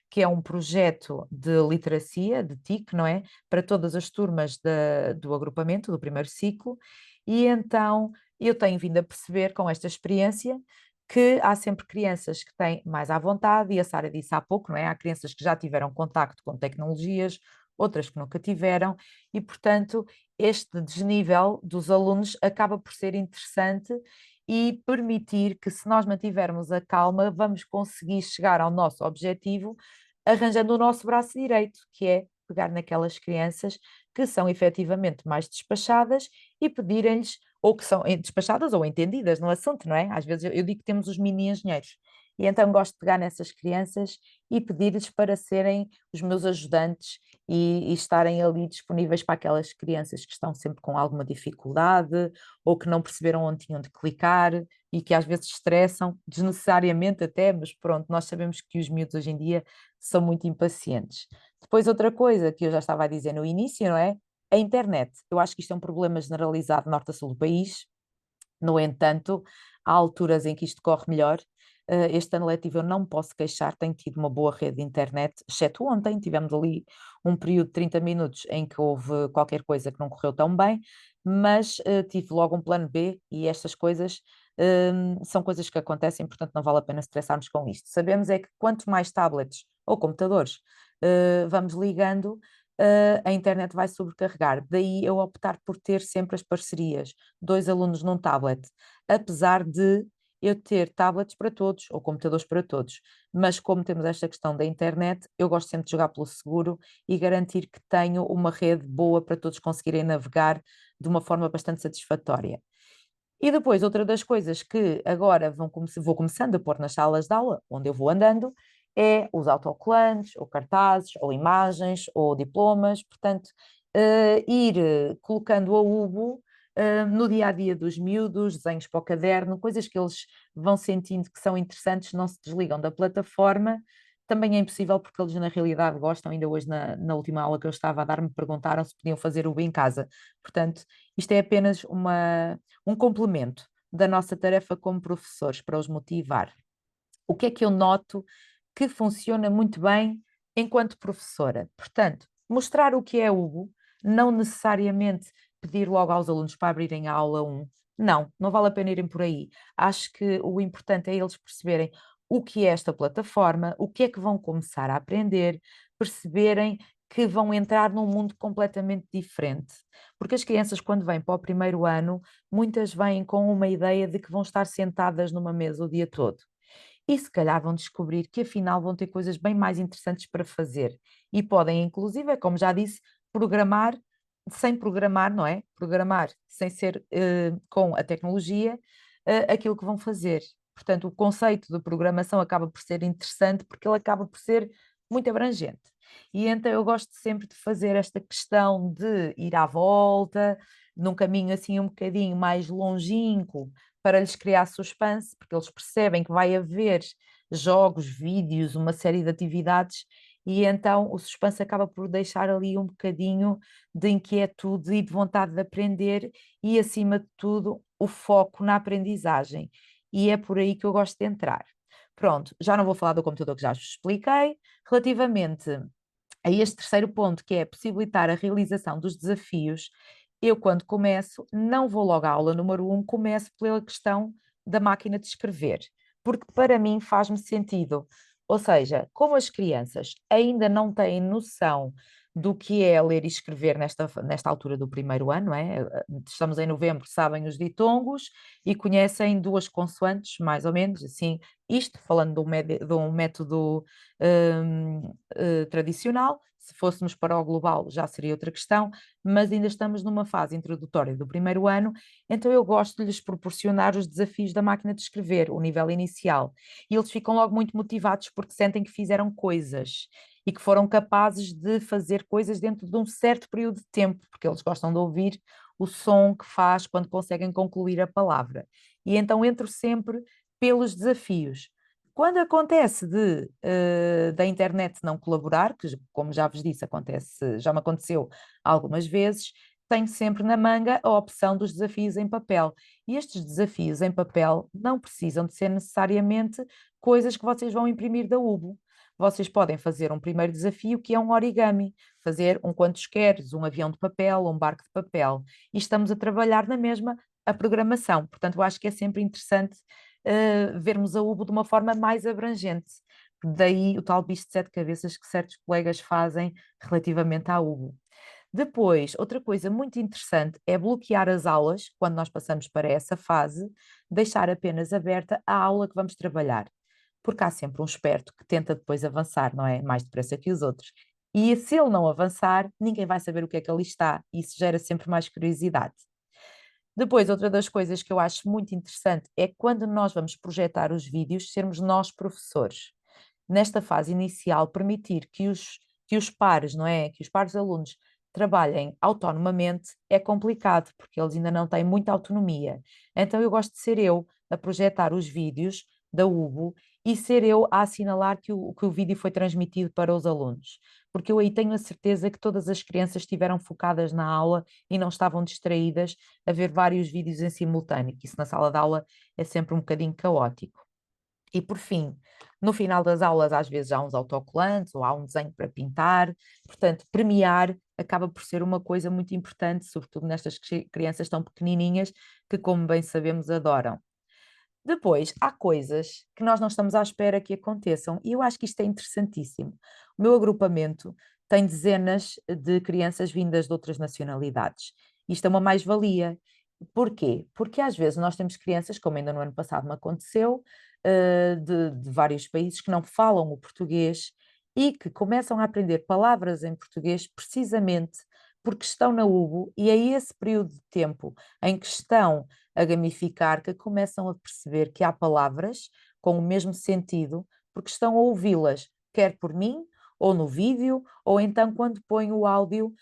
que é um projeto de literacia, de TIC, não é? Para todas as turmas do agrupamento, do primeiro ciclo, e então eu tenho vindo a perceber com esta experiência que há sempre crianças que têm mais à vontade, e a Sara disse há pouco, não é? Há crianças que já tiveram contacto com tecnologias, outras que nunca tiveram, e portanto este desnível dos alunos acaba por ser interessante e permitir que, se nós mantivermos a calma, vamos conseguir chegar ao nosso objetivo arranjando o nosso braço direito, que é pegar naquelas crianças que são efetivamente mais despachadas e pedirem-lhes, ou que são despachadas ou entendidas no assunto, não é? Às vezes eu digo que temos os mini engenheiros. E então gosto de pegar nessas crianças e pedir-lhes para serem os meus ajudantes e estarem ali disponíveis para aquelas crianças que estão sempre com alguma dificuldade ou que não perceberam onde tinham de clicar e que às vezes estressam, desnecessariamente até, mas pronto, nós sabemos que os miúdos hoje em dia são muito impacientes. Depois, outra coisa que eu já estava a dizer no início, não é? A internet. Eu acho que isto é um problema generalizado norte a sul do país. No entanto, há alturas em que isto corre melhor. Este ano letivo eu não me posso queixar, tenho tido uma boa rede de internet, exceto ontem, tivemos ali um período de 30 minutos em que houve qualquer coisa que não correu tão bem, mas tive logo um plano B e estas coisas são coisas que acontecem, portanto não vale a pena estressarmos com isto. Sabemos é que quanto mais tablets ou computadores vamos ligando, a internet vai sobrecarregar. Daí eu optar por ter sempre as parcerias, dois alunos num tablet, apesar de eu ter tablets para todos ou computadores para todos. Mas como temos esta questão da internet, eu gosto sempre de jogar pelo seguro e garantir que tenho uma rede boa para todos conseguirem navegar de uma forma bastante satisfatória. E depois, outra das coisas que agora vou começando a pôr nas salas de aula, onde eu vou andando, é os autocolantes, ou cartazes, ou imagens, ou diplomas, portanto, ir colocando a Ubo no dia a dia dos miúdos, desenhos para o caderno, coisas que eles vão sentindo que são interessantes, não se desligam da plataforma. Também é impossível porque eles na realidade gostam, ainda hoje na última aula que eu estava a dar me perguntaram se podiam fazer o em casa. Portanto, isto é apenas um complemento da nossa tarefa como professores para os motivar. O que é que eu noto que funciona muito bem enquanto professora? Portanto, mostrar o que é Hugo, não necessariamente pedir logo aos alunos para abrirem a aula 1. Não, não vale a pena irem por aí. Acho que o importante é eles perceberem o que é esta plataforma, o que é que vão começar a aprender, perceberem que vão entrar num mundo completamente diferente. Porque as crianças, quando vêm para o primeiro ano, muitas vêm com uma ideia de que vão estar sentadas numa mesa o dia todo. E se calhar vão descobrir que afinal vão ter coisas bem mais interessantes para fazer. E podem, inclusive, como já disse, programar sem programar, não é? Programar sem ser com a tecnologia aquilo que vão fazer. Portanto, o conceito de programação acaba por ser interessante porque ele acaba por ser muito abrangente. E então eu gosto sempre de fazer esta questão de ir à volta, num caminho assim um bocadinho mais longínquo, para lhes criar suspense, porque eles percebem que vai haver jogos, vídeos, uma série de atividades, e então o suspense acaba por deixar ali um bocadinho de inquietude e de vontade de aprender, e acima de tudo o foco na aprendizagem. E é por aí que eu gosto de entrar. Pronto, já não vou falar do computador que já vos expliquei. Relativamente a este terceiro ponto, que é possibilitar a realização dos desafios, eu, quando começo, não vou logo à aula número um, começo pela questão da máquina de escrever, porque para mim faz-me sentido. Ou seja, como as crianças ainda não têm noção do que é ler e escrever nesta altura do primeiro ano, não é? Estamos em novembro, sabem os ditongos e conhecem duas consoantes, mais ou menos, assim, isto falando de um método tradicional. Se fôssemos para o global já seria outra questão, mas ainda estamos numa fase introdutória do primeiro ano, então eu gosto de lhes proporcionar os desafios da máquina de escrever, o nível inicial, e eles ficam logo muito motivados porque sentem que fizeram coisas e que foram capazes de fazer coisas dentro de um certo período de tempo, porque eles gostam de ouvir o som que faz quando conseguem concluir a palavra. E então entro sempre pelos desafios. Quando acontece da internet não colaborar, que como já vos disse, já me aconteceu algumas vezes, tenho sempre na manga a opção dos desafios em papel. E estes desafios em papel não precisam de ser necessariamente coisas que vocês vão imprimir da Ubo. Vocês podem fazer um primeiro desafio que é um origami, fazer um quantos queres, um avião de papel, um barco de papel. E estamos a trabalhar na mesma a programação. Portanto, eu acho que é sempre interessante vermos a UBO de uma forma mais abrangente. Daí o tal bicho de sete cabeças que certos colegas fazem relativamente à UBO. Depois, outra coisa muito interessante é bloquear as aulas, quando nós passamos para essa fase, deixar apenas aberta a aula que vamos trabalhar. Porque há sempre um esperto que tenta depois avançar, não é? Mais depressa que os outros. E se ele não avançar, ninguém vai saber o que é que ali está. E isso gera sempre mais curiosidade. Depois, outra das coisas que eu acho muito interessante é quando nós vamos projetar os vídeos, sermos nós professores. Nesta fase inicial, permitir que os pares, não é? Que os pares alunos trabalhem autonomamente é complicado, porque eles ainda não têm muita autonomia. Então, eu gosto de ser eu a projetar os vídeos da UBO e ser eu a assinalar que o vídeo foi transmitido para os alunos, porque eu aí tenho a certeza que todas as crianças estiveram focadas na aula e não estavam distraídas a ver vários vídeos em simultâneo, que isso na sala de aula é sempre um bocadinho caótico. E por fim, no final das aulas, às vezes há uns autocolantes ou há um desenho para pintar, portanto, premiar acaba por ser uma coisa muito importante, sobretudo nestas crianças tão pequenininhas que, como bem sabemos, adoram. Depois, há coisas que nós não estamos à espera que aconteçam, e eu acho que isto é interessantíssimo. O meu agrupamento tem dezenas de crianças vindas de outras nacionalidades. Isto é uma mais-valia. Porquê? Porque às vezes nós temos crianças, como ainda no ano passado me aconteceu, de vários países que não falam o português e que começam a aprender palavras em português precisamente porque estão na UBO, e é esse período de tempo em que estão a gamificar, que começam a perceber que há palavras com o mesmo sentido, porque estão a ouvi-las, quer por mim, ou no vídeo, ou então quando põem o áudio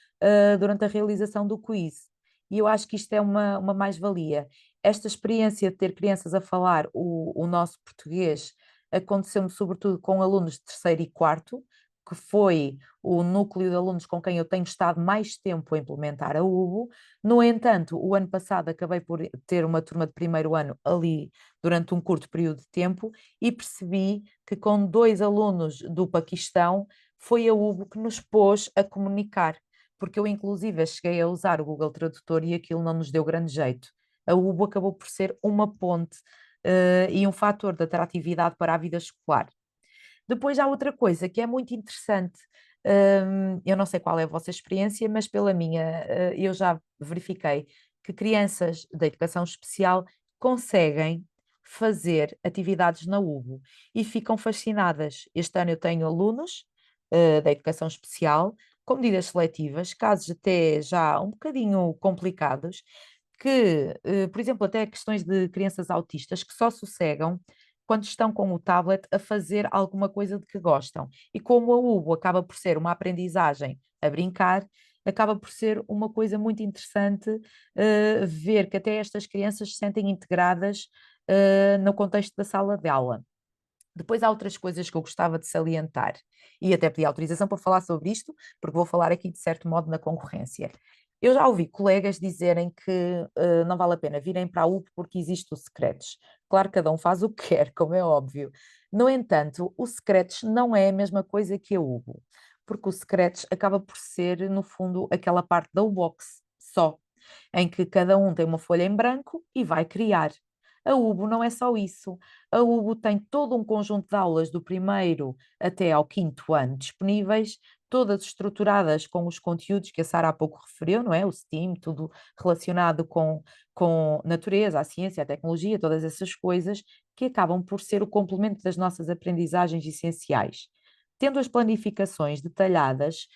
durante a realização do quiz. E eu acho que isto é uma mais-valia. Esta experiência de ter crianças a falar o nosso português aconteceu-me sobretudo com alunos de terceiro e quarto, que foi o núcleo de alunos com quem eu tenho estado mais tempo a implementar a UBO. No entanto, o ano passado acabei por ter uma turma de primeiro ano ali durante um curto período de tempo e percebi que com dois alunos do Paquistão foi a UBO que nos pôs a comunicar, porque eu inclusive cheguei a usar o Google Tradutor e aquilo não nos deu grande jeito. A UBO acabou por ser uma ponte e um fator de atratividade para a vida escolar. Depois há outra coisa que é muito interessante. Eu não sei qual é a vossa experiência, mas pela minha, eu já verifiquei que crianças da educação especial conseguem fazer atividades na UBO e ficam fascinadas. Este ano eu tenho alunos, da educação especial com medidas seletivas, casos até já um bocadinho complicados, que, por exemplo, até questões de crianças autistas que só sossegam quando estão com o tablet a fazer alguma coisa de que gostam. E como a UBO acaba por ser uma aprendizagem a brincar, acaba por ser uma coisa muito interessante ver que até estas crianças se sentem integradas no contexto da sala de aula. Depois há outras coisas que eu gostava de salientar e até pedi autorização para falar sobre isto, porque vou falar aqui de certo modo na concorrência. Eu já ouvi colegas dizerem que não vale a pena virem para a UP porque existe o Secretos. Claro que cada um faz o que quer, como é óbvio. No entanto, o Secretos não é a mesma coisa que a UBO, porque o Secretos acaba por ser, no fundo, aquela parte da UBOX só, em que cada um tem uma folha em branco e vai criar. A UBO não é só isso. A UBO tem todo um conjunto de aulas do primeiro até ao quinto ano disponíveis, todas estruturadas com os conteúdos que a Sara há pouco referiu, não é? O STEAM, tudo relacionado com natureza, a ciência, a tecnologia, todas essas coisas que acabam por ser o complemento das nossas aprendizagens essenciais. Tendo as planificações detalhadas,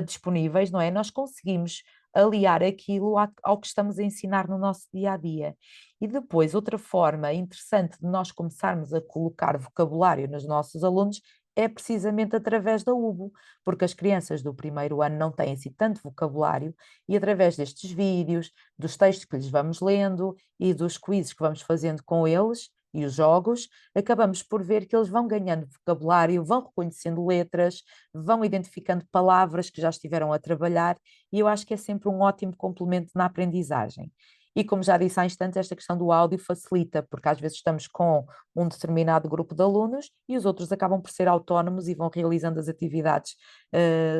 disponíveis, não é? Nós conseguimos aliar aquilo ao que estamos a ensinar no nosso dia a dia. E depois, outra forma interessante de nós começarmos a colocar vocabulário nos nossos alunos é precisamente através da UBO, porque as crianças do primeiro ano não têm assim tanto vocabulário e através destes vídeos, dos textos que lhes vamos lendo e dos quizzes que vamos fazendo com eles e os jogos, acabamos por ver que eles vão ganhando vocabulário, vão reconhecendo letras, vão identificando palavras que já estiveram a trabalhar e eu acho que é sempre um ótimo complemento na aprendizagem. E como já disse há instantes, esta questão do áudio facilita, porque às vezes estamos com um determinado grupo de alunos e os outros acabam por ser autónomos e vão realizando as atividades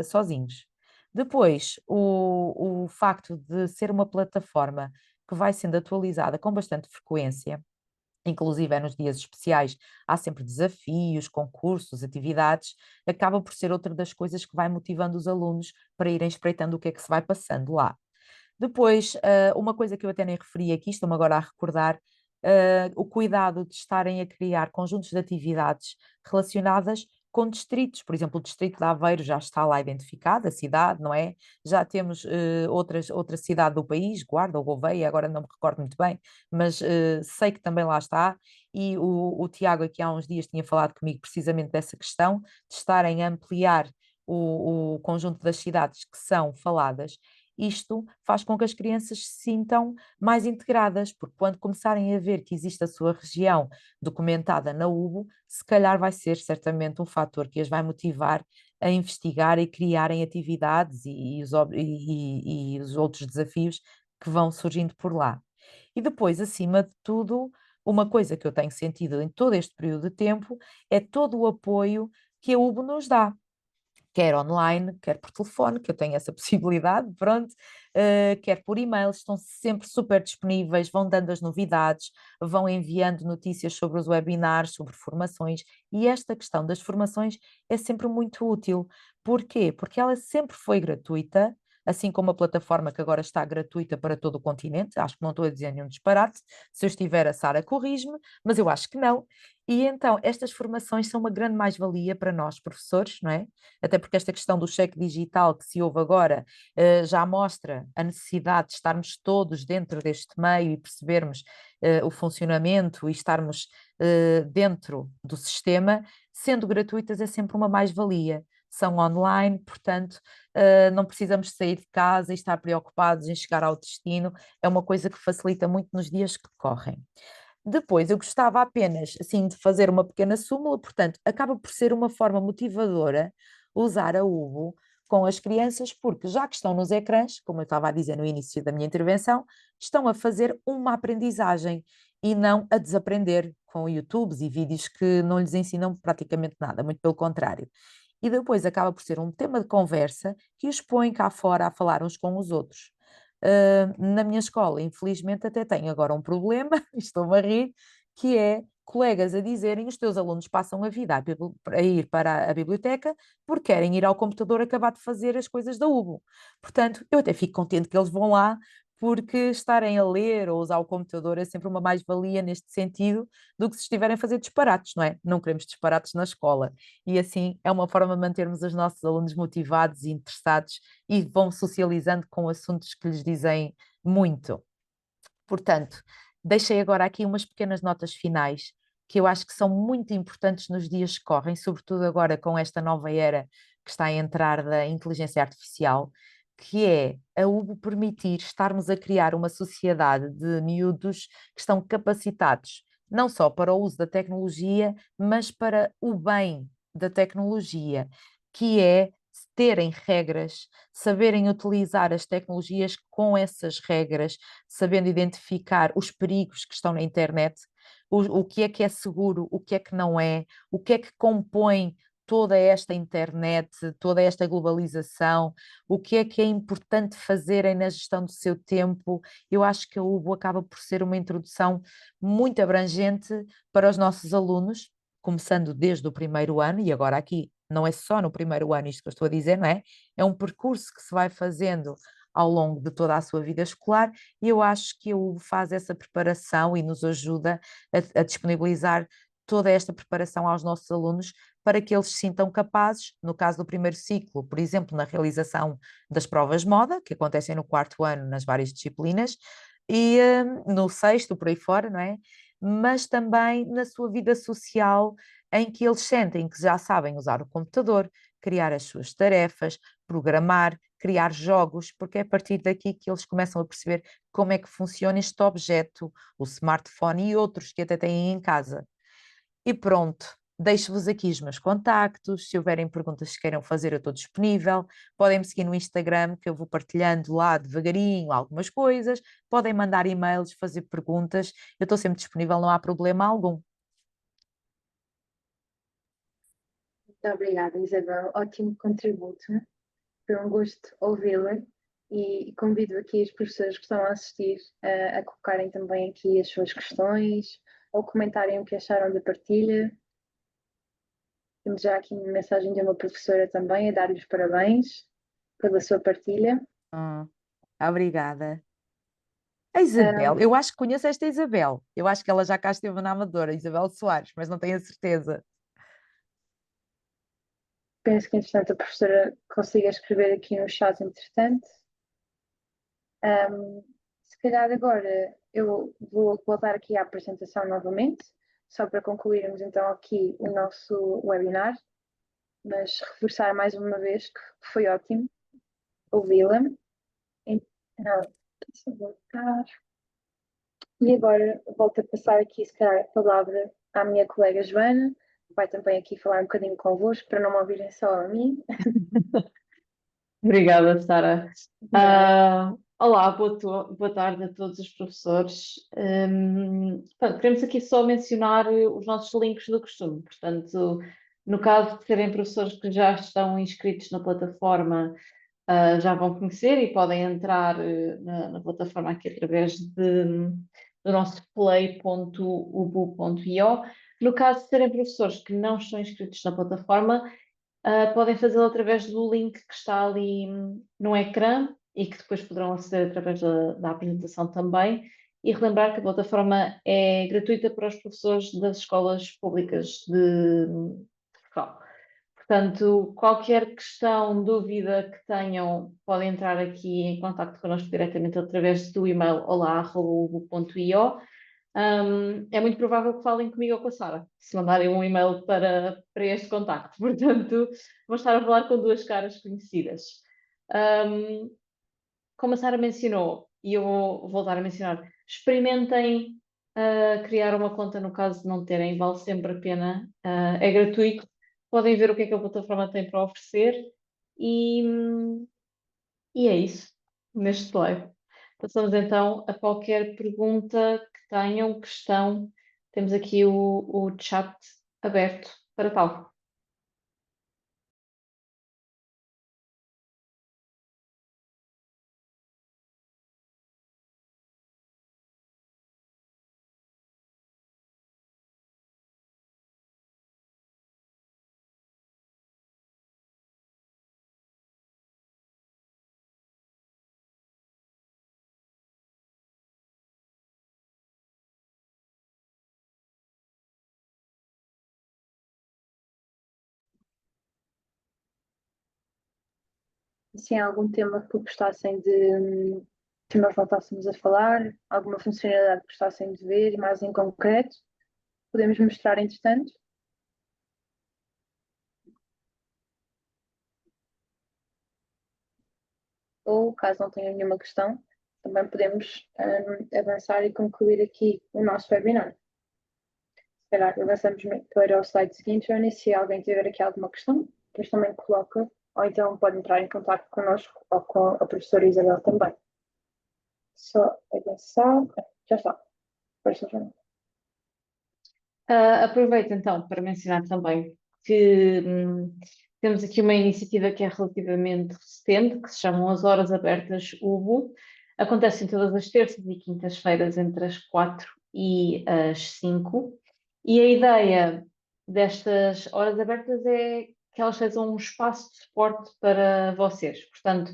sozinhos. Depois, o facto de ser uma plataforma que vai sendo atualizada com bastante frequência, inclusive é nos dias especiais, há sempre desafios, concursos, atividades, acaba por ser outra das coisas que vai motivando os alunos para irem espreitando o que é que se vai passando lá. Depois, uma coisa que eu até nem referi aqui, estou-me agora a recordar, o cuidado de estarem a criar conjuntos de atividades relacionadas com distritos, por exemplo, o distrito de Aveiro já está lá identificado, a cidade, não é? Já temos outra cidade do país, Guarda ou Gouveia, agora não me recordo muito bem, mas sei que também lá está, e o Tiago aqui há uns dias tinha falado comigo precisamente dessa questão, de estarem a ampliar o conjunto das cidades que são faladas. Isto faz com que as crianças se sintam mais integradas, porque quando começarem a ver que existe a sua região documentada na UBO, se calhar vai ser certamente um fator que as vai motivar a investigar e criarem atividades e os outros desafios que vão surgindo por lá. E depois, acima de tudo, uma coisa que eu tenho sentido em todo este período de tempo é todo o apoio que a UBO nos dá, quer online, quer por telefone, que eu tenho essa possibilidade, pronto, quer por e-mail, estão sempre super disponíveis, vão dando as novidades, vão enviando notícias sobre os webinars, sobre formações, e esta questão das formações é sempre muito útil. Porquê? Porque ela sempre foi gratuita, assim como a plataforma que agora está gratuita para todo o continente, acho que não estou a dizer nenhum disparate, se eu estiver a Sara corrige-me, mas eu acho que não. E então, estas formações são uma grande mais-valia para nós, professores, não é? Até porque esta questão do cheque digital que se ouve agora já mostra a necessidade de estarmos todos dentro deste meio e percebermos o funcionamento e estarmos dentro do sistema, sendo gratuitas é sempre uma mais-valia. São online, portanto, não precisamos sair de casa e estar preocupados em chegar ao destino, é uma coisa que facilita muito nos dias que correm. Depois, eu gostava apenas, assim, de fazer uma pequena súmula, portanto, acaba por ser uma forma motivadora usar a UBO com as crianças, porque já que estão nos ecrãs, como eu estava a dizer no início da minha intervenção, estão a fazer uma aprendizagem e não a desaprender com YouTubes e vídeos que não lhes ensinam praticamente nada, muito pelo contrário. E depois acaba por ser um tema de conversa que os põe cá fora a falar uns com os outros. Na minha escola, infelizmente, até tenho agora um problema, estou-me a rir, que é colegas a dizerem os teus alunos passam a vida a ir para a biblioteca porque querem ir ao computador acabar de fazer as coisas da UBO. Portanto, eu até fico contente que eles vão lá, porque estarem a ler ou usar o computador é sempre uma mais-valia neste sentido do que se estiverem a fazer disparates, não é? Não queremos disparates na escola. E assim é uma forma de mantermos os nossos alunos motivados e interessados e vão socializando com assuntos que lhes dizem muito. Portanto, deixei agora aqui umas pequenas notas finais que eu acho que são muito importantes nos dias que correm, sobretudo agora com esta nova era que está a entrar da inteligência artificial, que é a UBO permitir estarmos a criar uma sociedade de miúdos que estão capacitados não só para o uso da tecnologia, mas para o bem da tecnologia, que é terem regras, saberem utilizar as tecnologias com essas regras, sabendo identificar os perigos que estão na internet, o que é seguro, o que não é, o que é que compõe toda esta internet, toda esta globalização, o que é importante fazerem na gestão do seu tempo. Eu acho que a UBO acaba por ser uma introdução muito abrangente para os nossos alunos, começando desde o primeiro ano, e agora aqui não é só no primeiro ano isto que eu estou a dizer, não é? É um percurso que se vai fazendo ao longo de toda a sua vida escolar, e eu acho que a UBO faz essa preparação e nos ajuda a disponibilizar toda esta preparação aos nossos alunos para que eles se sintam capazes, no caso do primeiro ciclo, por exemplo, na realização das provas de moda, que acontecem no quarto ano nas várias disciplinas, e no sexto, por aí fora, não é? Mas também na sua vida social, em que eles sentem que já sabem usar o computador, criar as suas tarefas, programar, criar jogos, porque é a partir daqui que eles começam a perceber como é que funciona este objeto, o smartphone e outros que até têm em casa. E pronto, deixo-vos aqui os meus contactos. Se houverem perguntas que queiram fazer, eu estou disponível. Podem me seguir no Instagram, que eu vou partilhando lá devagarinho algumas coisas. Podem mandar e-mails, fazer perguntas. Eu estou sempre disponível, não há problema algum. Muito obrigada, Isabel. Ótimo contributo. Foi um gosto ouvi-la e convido aqui as professoras que estão a assistir a colocarem também aqui as suas questões ou comentarem o que acharam da partilha. Temos já aqui uma mensagem de uma professora também a dar-lhes parabéns pela sua partilha. Hum, obrigada. A Isabel, Um, eu acho que conheço esta Isabel. Eu acho que ela já cá esteve na Amadora, Isabel Soares, mas não tenho a certeza. Penso que, entretanto, a professora consiga escrever aqui no chat, entretanto. Um, Se calhar agora eu vou voltar aqui à apresentação novamente, só para concluirmos então aqui o nosso webinar, mas reforçar mais uma vez que foi ótimo ouvi-la. Então, deixa eu voltar. E agora volto a passar aqui, se calhar, a palavra à minha colega Joana, que vai também aqui falar um bocadinho convosco, para não me ouvirem só a mim. Obrigada, Sara. Nada. Olá, boa tarde a todos os professores. Portanto, queremos aqui só mencionar os nossos links do costume. Portanto, no caso de serem professores que já estão inscritos na plataforma, já vão conhecer e podem entrar na plataforma aqui através do nosso play.ubu.io. No caso de serem professores que não estão inscritos na plataforma, podem fazê-lo através do link que está ali no ecrã e que depois poderão aceder através da apresentação também. E relembrar que a plataforma é gratuita para os professores das escolas públicas de Portugal. Portanto, qualquer questão, dúvida que tenham, podem entrar aqui em contato connosco diretamente através do e-mail olá@ubu.io. É muito provável que falem comigo ou com a Sara, se mandarem um e-mail para este contacto. Portanto, vou estar a falar com duas caras conhecidas. Como a Sara mencionou, e eu vou voltar a mencionar, experimentem criar uma conta no caso de não terem, vale sempre a pena, é gratuito, podem ver o que é que a plataforma tem para oferecer e, e é isso, neste live. Passamos então a qualquer pergunta que tenham, questão. Temos aqui o chat aberto para tal. Se há algum tema que gostassem que nós voltássemos a falar, alguma funcionalidade que gostassem de ver, mais em concreto, podemos mostrar entretanto. Ou, caso não tenha nenhuma questão, também podemos avançar e concluir aqui o nosso webinar. Se calhar avançamos para o slide seguinte, Joana, e se alguém tiver aqui alguma questão, depois também coloca, ou então pode entrar em contato connosco ou com a professora Isabel também. Só avançar. Já está. Força, Joana. Aproveito então para mencionar também que temos aqui uma iniciativa que é relativamente recente, que se chamam as Horas Abertas UBO. Acontecem todas as terças e quintas-feiras entre as 4 e as 5. E a ideia destas horas abertas é que elas sejam um espaço de suporte para vocês. Portanto,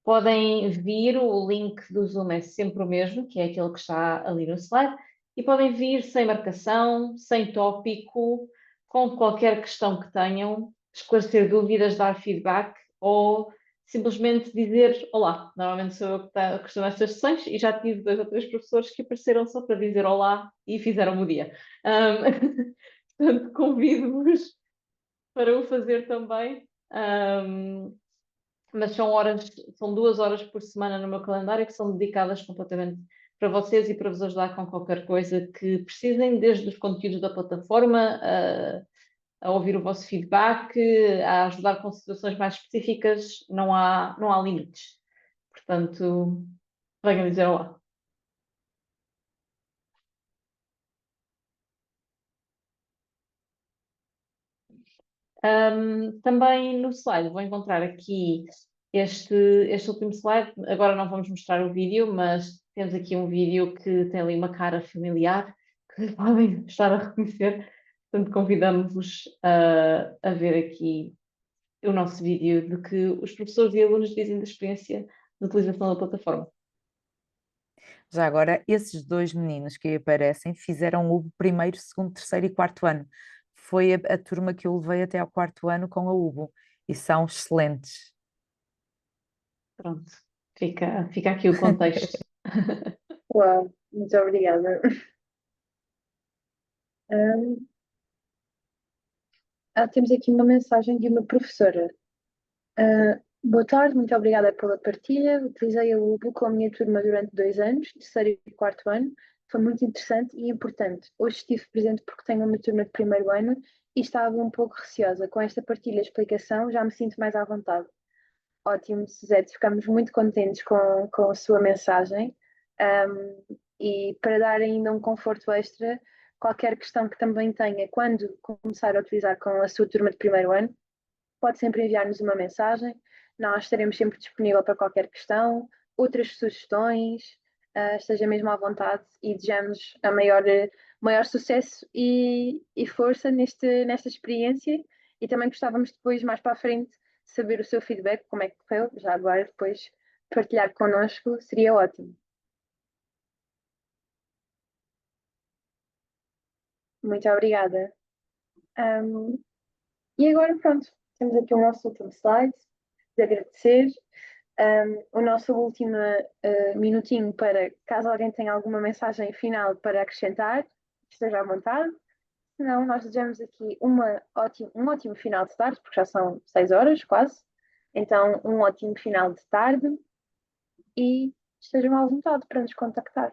podem vir, o link do Zoom é sempre o mesmo, que é aquele que está ali no slide, e podem vir sem marcação, sem tópico, com qualquer questão que tenham, esclarecer dúvidas, dar feedback ou simplesmente dizer olá. Normalmente sou eu que costumo estas sessões e já tive 2 ou 3 professores que apareceram só para dizer olá e fizeram o dia. Portanto, convido-vos para o fazer também. Mas são 2 horas por semana no meu calendário que são dedicadas completamente para vocês e para vos ajudar com qualquer coisa que precisem, desde os conteúdos da plataforma, a ouvir o vosso feedback, a ajudar com situações mais específicas, não há limites. Portanto, venham dizer olá. Também no slide vou encontrar aqui este último slide. Agora não vamos mostrar o vídeo, mas temos aqui um vídeo que tem ali uma cara familiar que podem estar a reconhecer. Portanto, convidamos-vos a ver aqui o nosso vídeo do que os professores e alunos dizem da experiência de utilização da plataforma. Já agora, esses 2 meninos que aí aparecem fizeram o primeiro, segundo, terceiro e quarto ano. Foi a turma que eu levei até ao quarto ano com a UBO e são excelentes. Pronto, fica aqui o contexto. Uau, muito obrigada. Temos aqui uma mensagem de uma professora. Boa tarde, muito obrigada pela partilha. Utilizei a UBO com a minha turma durante 2 anos, terceiro e quarto ano. Foi muito interessante e importante. Hoje estive presente porque tenho uma turma de primeiro ano e estava um pouco receosa. Com esta partilha e explicação já me sinto mais à vontade. Ótimo, Suzete, ficamos muito contentes com a sua mensagem. E para dar ainda um conforto extra, qualquer questão que também tenha quando começar a utilizar com a sua turma de primeiro ano, pode sempre enviar-nos uma mensagem. Nós estaremos sempre disponível para qualquer questão, outras sugestões, esteja mesmo à vontade e desejamos a maior sucesso e força nesta experiência. E também gostávamos depois, mais para a frente, saber o seu feedback, como é que foi, já agora depois partilhar connosco, seria ótimo. Muito obrigada. E agora, pronto, temos aqui o nosso último slide de agradecer. O nosso último minutinho para, caso alguém tenha alguma mensagem final para acrescentar, esteja à vontade. Senão, nós desejamos aqui um ótimo final de tarde, porque já são 6 horas quase. Então, um ótimo final de tarde e estejam à vontade para nos contactar.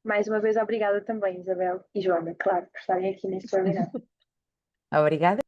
Mais uma vez, obrigada também, Isabel e Joana, claro, por estarem aqui neste webinar. Obrigada.